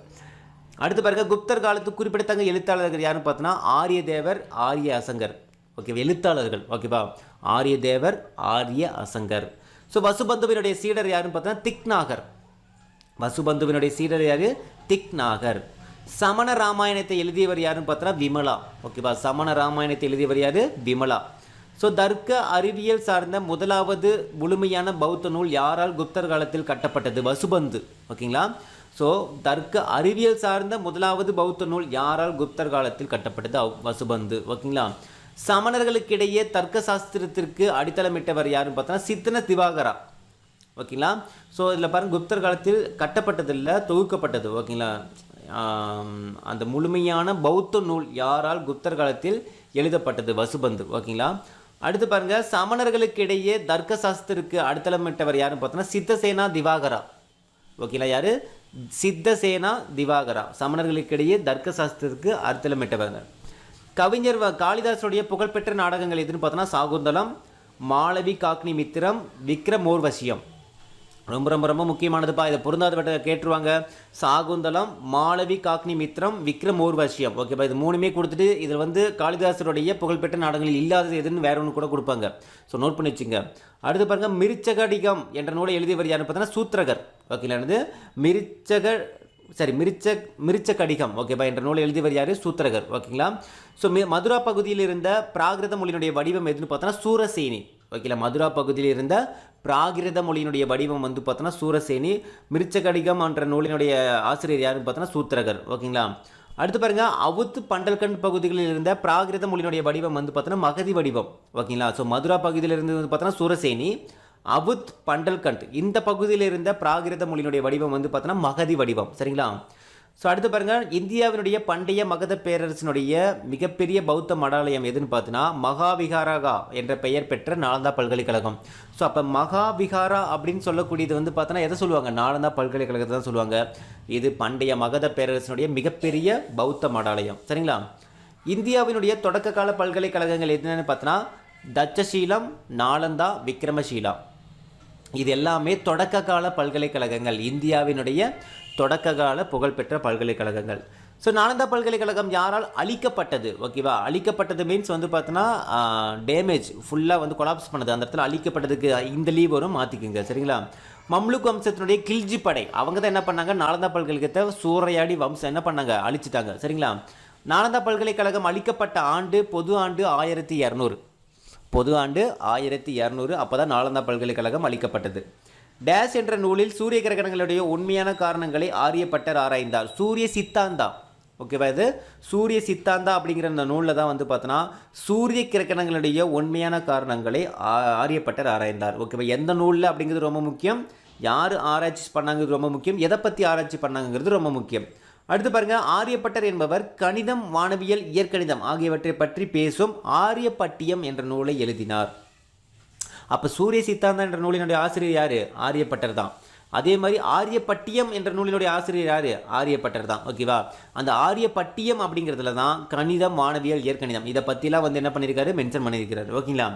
அடுத்து பாருங்க, குப்தர் காலத்து குறிப்பிடத்தக்க எழுத்தாளர்கள் யாருன்னு பார்த்தோன்னா ஆரிய தேவர், ஆரிய அசங்கர். ஓகேவா, எழுத்தாளர்கள். ஓகேவா, ஆரிய தேவர், ஆரிய அசங்கர். ஸோ வசுபந்துவினுடைய சீடர் யாருன்னு பார்த்தோன்னா திக்நாகர். வசுபந்துவினுடைய சீடர் யார், திக்நாகர். சமண ராமாயணத்தை எழுதியவர் யாருன்னு பார்த்தா விமலா. ஓகேவா, சமண ராமாயணத்தை எழுதியவர் யார், விமலா. ஸோ தர்க்க அறிவியல் சார்ந்த முதலாவது முழுமையான பௌத்த நூல் யாரால் குப்தர் காலத்தில் கட்டப்பட்டது, வசுபந்து. ஓகேங்களா, ஸோ தர்க்க அறிவியல் சார்ந்த முதலாவது பௌத்த நூல் யாரால் குப்தர் காலத்தில் கட்டப்பட்டது, வசுபந்து. ஓகேங்களா, சமணர்களுக்கிடையே தர்க்க சாஸ்திரத்திற்கு அடித்தளமிட்டவர் யாருன்னு பார்த்தோன்னா சித்தன திவாகரா. ஓகேங்களா, ஸோ இதில் பாருங்கள், குப்தர் காலத்தில் கட்டப்பட்டதில்லை, தொகுக்கப்பட்டது. ஓகேங்களா, அந்த முழுமையான பௌத்த நூல் யாரால் குப்தர் காலத்தில் எழுதப்பட்டது, வசுபந்து. ஓகேங்களா, அடுத்து பாருங்கள், சமணர்களுக்கிடையே தர்க்க சாஸ்திரத்துக்கு அடித்தளமிட்டவர் யாருன்னு பார்த்தோன்னா சித்தசேனா திவாகரா. ஓகேங்களா, யார், சித்தசேனா திவாகரா. சமணர்களுக்கிடையே தர்க்க சாஸ்திரத்துக்கு அடித்தளமிட்டவர். கவிஞர் காளிதாசுடைய புகழ்பெற்ற நாடகங்கள் எதுன்னு பார்த்தோன்னா சாகுந்தலம், மாளவி காக்னி மித்திரம், விக்ரமோர்வசியம். ரொம்ப ரொம்ப ரொம்ப முக்கியமானதுப்பா. இதை பொருந்தாத கேட்டுருவாங்க. சாகுந்தலம், மாளவி காக்னி மித்திரம், விக்ரமோர்வசியம். ஓகேப்பா, இது 3மே கொடுத்துட்டு இதில் வந்து காளிதாசருடைய புகழ்பெற்ற நாடகங்கள் இல்லாதது எதுன்னு வேற ஒன்று கூட கொடுப்பாங்க. ஸோ நோட் பண்ணி வச்சுங்க. அடுத்து பாருங்கள், மிருச்சகடிகம் என்ற நூலை எழுதியவர் யாருன்னு பார்த்தோன்னா சூத்திரகர். ஓகேங்களா, மிருச்சகடிகம் ஓகேப்பா என்ற நூலை எழுதியவர் யார், சூத்திரகர். ஓகேங்களா, ஸோ மதுரா பகுதியில் இருந்த பிராகிருத மொழியினுடைய வடிவம் எதுன்னு பார்த்தோன்னா சூரசேனி. ஓகேங்களா, மதுரா பகுதியில் இருந்த பிராகிருத மொழியினுடைய வடிவம் வந்து பார்த்தோன்னா சூரசேனி. மிருச்சகடிகம் என்ற நூலினுடைய ஆசிரியர் யாருன்னு பார்த்தோன்னா சூத்திரகர். ஓகேங்களா, அடுத்து பாருங்கள், அவுத் பண்டல்கண்ட் பகுதிகளில் இருந்த பிராகிருத மொழியினுடைய வடிவம் வந்து பார்த்தோன்னா மகதி வடிவம். ஓகேங்களா, ஸோ மதுரா பகுதியில் இருந்து வந்து பார்த்தோன்னா சூரசேனி, அவுத் பண்டல்கண்ட் இந்த பகுதியில் இருந்த பிராகிருத மொழியினுடைய வடிவம் வந்து பார்த்தோன்னா மகதி வடிவம். சரிங்களா, ஸோ அடுத்து பாருங்கள், இந்தியாவினுடைய பண்டைய மகத பேரரசினுடைய மிகப்பெரிய பௌத்த மடாலயம் எதுன்னு பார்த்தீங்கன்னா மகாவிகாரா என்ற பெயர் பெற்ற நாலந்தா பல்கலைக்கழகம். ஸோ அப்போ மகாவிகாரா அப்படின்னு சொல்லக்கூடியது வந்து பார்த்தோன்னா எதை சொல்லுவாங்க, நாலந்தா பல்கலைக்கழகத்தை தான் சொல்லுவாங்க. இது பண்டைய மகத பேரரசினுடைய மிகப்பெரிய பௌத்த மடாலயம். சரிங்களா, இந்தியாவினுடைய தொடக்க கால பல்கலைக்கழகங்கள் எதுன்னு பார்த்தோன்னா தட்சசீலம், நாலந்தா, விக்ரமசீலா. இது எல்லாமே தொடக்க கால பல்கலைக்கழகங்கள், இந்தியாவினுடைய தொடக்க கால புகழ்பெற்ற பல்கலைக்கழகங்கள். ஸோ நாலந்தா பல்கலைக்கழகம் யாரால் அழிக்கப்பட்டது? ஓகேவா, அழிக்கப்பட்டது மீன்ஸ் வந்து பார்த்தோன்னா டேமேஜ் ஃபுல்லாக வந்து கொலாப்ஸ் பண்ணது, அந்த இடத்துல அழிக்கப்பட்டதுக்கு இந்த லீவ் வரும், மாற்றிக்குங்க சரிங்களா. மம்லுக் வம்சத்தினுடைய கில்ஜி படை அவங்க தான் என்ன பண்ணாங்க, நாலந்தா பல்கலைக்கழகத்தை சூறையாடி வம்சம் என்ன பண்ணாங்க, அழிச்சிட்டாங்க சரிங்களா. நாலந்தா பல்கலைக்கழகம் அழிக்கப்பட்ட ஆண்டு பொது ஆண்டு 1200, பொது ஆண்டு 1200, அப்போ தான் நாலந்தா பல்கலைக்கழகம் அளிக்கப்பட்டது. டேஷ் என்ற நூலில் சூரிய கிரகணங்களுடைய உண்மையான காரணங்களை ஆரியப்பட்டர் ஆராய்ந்தார். சூரிய சித்தாந்தா, ஓகேவா, இது சூரிய சித்தாந்தா அப்படிங்கிற அந்த நூலில் தான் வந்து பார்த்தோன்னா சூரிய கிரகணங்களுடைய உண்மையான காரணங்களை ஆரியப்பட்டர் ஆராய்ந்தார். ஓகேவா, எந்த நூலில் அப்படிங்கிறது ரொம்ப முக்கியம், யார் ஆராய்ச்சி பண்ணாங்கிறது ரொம்ப முக்கியம், எதை பற்றி ஆராய்ச்சி பண்ணாங்கிறது ரொம்ப முக்கியம். அடுத்து பாருங்க, ஆரியப்பட்டர் என்பவர் கணிதம், வானவியல், இயற்கணிதம் ஆகியவற்றை பற்றி பேசும் ஆரியப்பட்டியம் என்ற நூலை எழுதினார். அப்போ சூரிய சித்தாந்தம் என்ற நூலினுடைய ஆசிரியர் யார், ஆரியப்பட்டர் தான். அதே மாதிரி ஆரியப்பட்டியம் என்ற நூலினுடைய ஆசிரியர் யார், ஆரியப்பட்டர் தான். ஓகேவா, அந்த ஆரியப்பட்டியம் அப்படிங்கிறதுல தான் கணிதம், வானவியல், இயற்கணிதம் இதை பற்றிலாம் வந்து என்ன பண்ணியிருக்காரு, மென்ஷன் பண்ணியிருக்கிறாரு. ஓகேங்களா.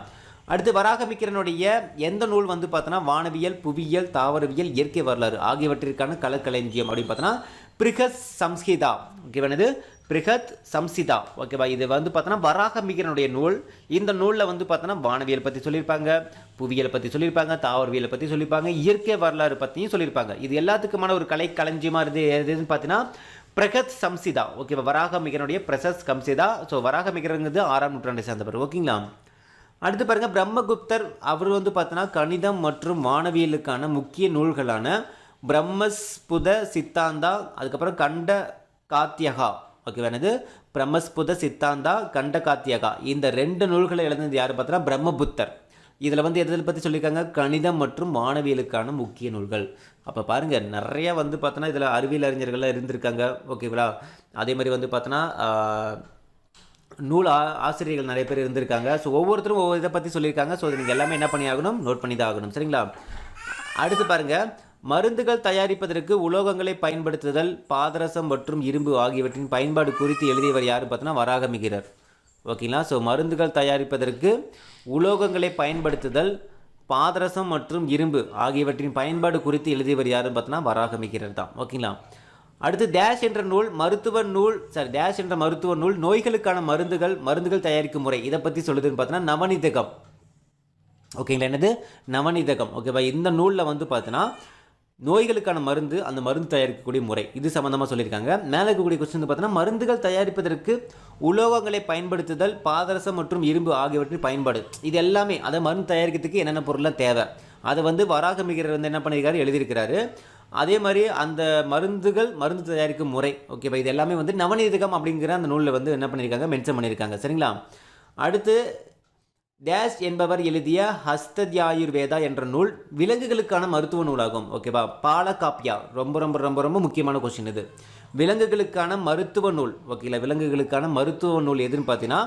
அடுத்து வராகமிக்கிரனுடைய எந்த நூல் வந்து பார்த்தோன்னா வானவியல், புவியியல், தாவரவியல், இயற்கை வரலாறு ஆகியவற்றிற்கான கலக்களஞ்சியம் அப்படின்னு பார்த்தோன்னா பிருகத் சம்ஹிதா. ஓகேவானது பிருகத் சம்ஹிதா. ஓகேவா, இது வந்து பார்த்தோன்னா வராகமிகிரனுடைய நூல். இந்த நூலில் வந்து பார்த்தோன்னா வானவியல் பற்றி சொல்லியிருப்பாங்க, புவியியல் பற்றி சொல்லியிருப்பாங்க, தாவரவியலை பற்றி சொல்லியிருப்பாங்க, இயற்கை வரலாறு பற்றியும் சொல்லியிருப்பாங்க. இது எல்லாத்துக்குமான ஒரு கலை களஞ்சியமாக இருந்து எதுன்னு பார்த்தீங்கன்னா பிரகத் சம்ஹிதா. ஓகேவா, வராகமிகிரனுடைய பிரசத் சம்ஹிதா. ஸோ வராகமிகிரங்கிறது 6ஆம் நூற்றாண்டை சேர்ந்தவர். ஓகேங்களா. அடுத்து பாருங்க, பிரம்மகுப்தர் அவர் வந்து பார்த்தோன்னா கணிதம் மற்றும் வானவியலுக்கான முக்கிய நூல்களான பிரம்மஸ்புத சித்தாந்தா, அதுக்கப்புறம் கண்ட காத்தியகா. ஓகேவானது பிரம்மஸ்புத சித்தாந்தா, கண்ட காத்தியகா, இந்த 2 நூல்களை எழுதுனது யார் பார்த்தோன்னா பிரம்மபுத்தர். இதில் வந்து எதில் பற்றி சொல்லியிருக்காங்க, கணிதம் மற்றும் வானவியலுக்கான முக்கிய நூல்கள். அப்போ பாருங்கள், நிறைய வந்து பார்த்தோன்னா இதில் அறிவியல் அறிஞர்கள்லாம் இருந்திருக்காங்க. ஓகேங்களா. அதே மாதிரி வந்து பார்த்தோன்னா நூல் ஆசிரியர்கள் நிறைய பேர் இருந்திருக்காங்க. ஸோ ஒவ்வொருத்தரும் ஒவ்வொரு இதை பற்றி சொல்லியிருக்காங்க. ஸோ நீங்கள் எல்லாமே என்ன பண்ணி ஆகணும், நோட் பண்ணி தான் ஆகணும் சரிங்களா. அடுத்து பாருங்கள், மருந்துகள் தயாரிப்பதற்கு உலோகங்களை பயன்படுத்துதல், பாதரசம் மற்றும் இரும்பு ஆகியவற்றின் பயன்பாடு குறித்து எழுதியவர் யார் பார்த்தோன்னா வராகமிகிரர். ஓகேங்களா. ஸோ மருந்துகள் தயாரிப்பதற்கு உலோகங்களை பயன்படுத்துதல், பாதரசம் மற்றும் இரும்பு ஆகியவற்றின் பயன்பாடு குறித்து எழுதியவர் யாருன்னு பார்த்தோன்னா வராகமிகிரர் தான். ஓகேங்களா. அடுத்து டேஷ் என்ற நூல் மருத்துவ நூல், டேஷ் என்ற மருத்துவ நூல் நோய்களுக்கான மருந்துகள் தயாரிக்கும் முறை இதை பற்றி சொல்லுதுன்னு பார்த்தோன்னா நவநீதகம். ஓகேங்களா, என்னது நவநீதகம். ஓகேவா, இந்த நூலில் வந்து பார்த்தோன்னா நோய்களுக்கான மருந்து, அந்த மருந்து தயாரிக்கக்கூடிய முறை இது சம்மந்தமாக சொல்லியிருக்காங்க. மேலே இருக்கக்கூடிய கொஸ்டின் பார்த்தோன்னா மருந்துகள் தயாரிப்பதற்கு உலோகங்களை பயன்படுத்துதல், பாதரசம் மற்றும் இரும்பு ஆகியவற்றின் பயன்பாடு, இது எல்லாமே அதை மருந்து தயாரிக்கிறதுக்கு என்னென்ன பொருள்லாம் தேவை அதை வந்து வராகமிகிரர் வந்து என்ன பண்ணியிருக்காரு, எழுதியிருக்கிறாரு. அதே மாதிரி அந்த மருந்து தயாரிக்கும் முறை, ஓகேவா, இது எல்லாமே வந்து நவநீதகம் அப்படிங்கிற அந்த நூலில் வந்து என்ன பண்ணியிருக்காங்க, மென்ஷன் பண்ணியிருக்காங்க சரிங்களா. அடுத்து டேஷ் என்பவர் எழுதிய ஹஸ்தத்யாயுர்வேதா என்ற நூல் விலங்குகளுக்கான மருத்துவ நூலாகும். ஓகேவா, பாலகாப்பியா ரொம்ப ரொம்ப ரொம்ப ரொம்ப முக்கியமான கொஸ்டின் இது. விலங்குகளுக்கான மருத்துவ நூல். ஓகேங்களா, விலங்குகளுக்கான மருத்துவ நூல் எதுன்னு பார்த்தீங்கன்னா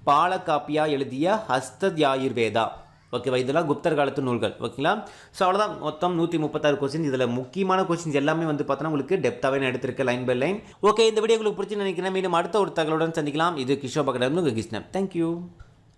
பாலகாப்பியா எழுதிய ஹஸ்தத்யாயுர்வேதா. ஓகேவா, இதெல்லாம் குப்தர் காலத்து நூல்கள். ஓகேங்களா. ஸோ அவ்வளோதான், மொத்தம் 136 கொஸ்டின். இதில் முக்கியமான கொஸ்டின்ஸ் எல்லாமே வந்து பார்த்தோன்னா உங்களுக்கு டெப்த்தாகவே நான் எடுத்திருக்கேன், லைன் பை லைன். ஓகே, இந்த வீடியோ உங்களுக்கு பிடிச்சி நினைக்கிறேன். மீண்டும் அடுத்த ஒரு தகவலுடன் சந்திக்கலாம். இது கிஷோர் பக்கத்தில் உங்கள் கிருஷ்ணன். தேங்க்யூ.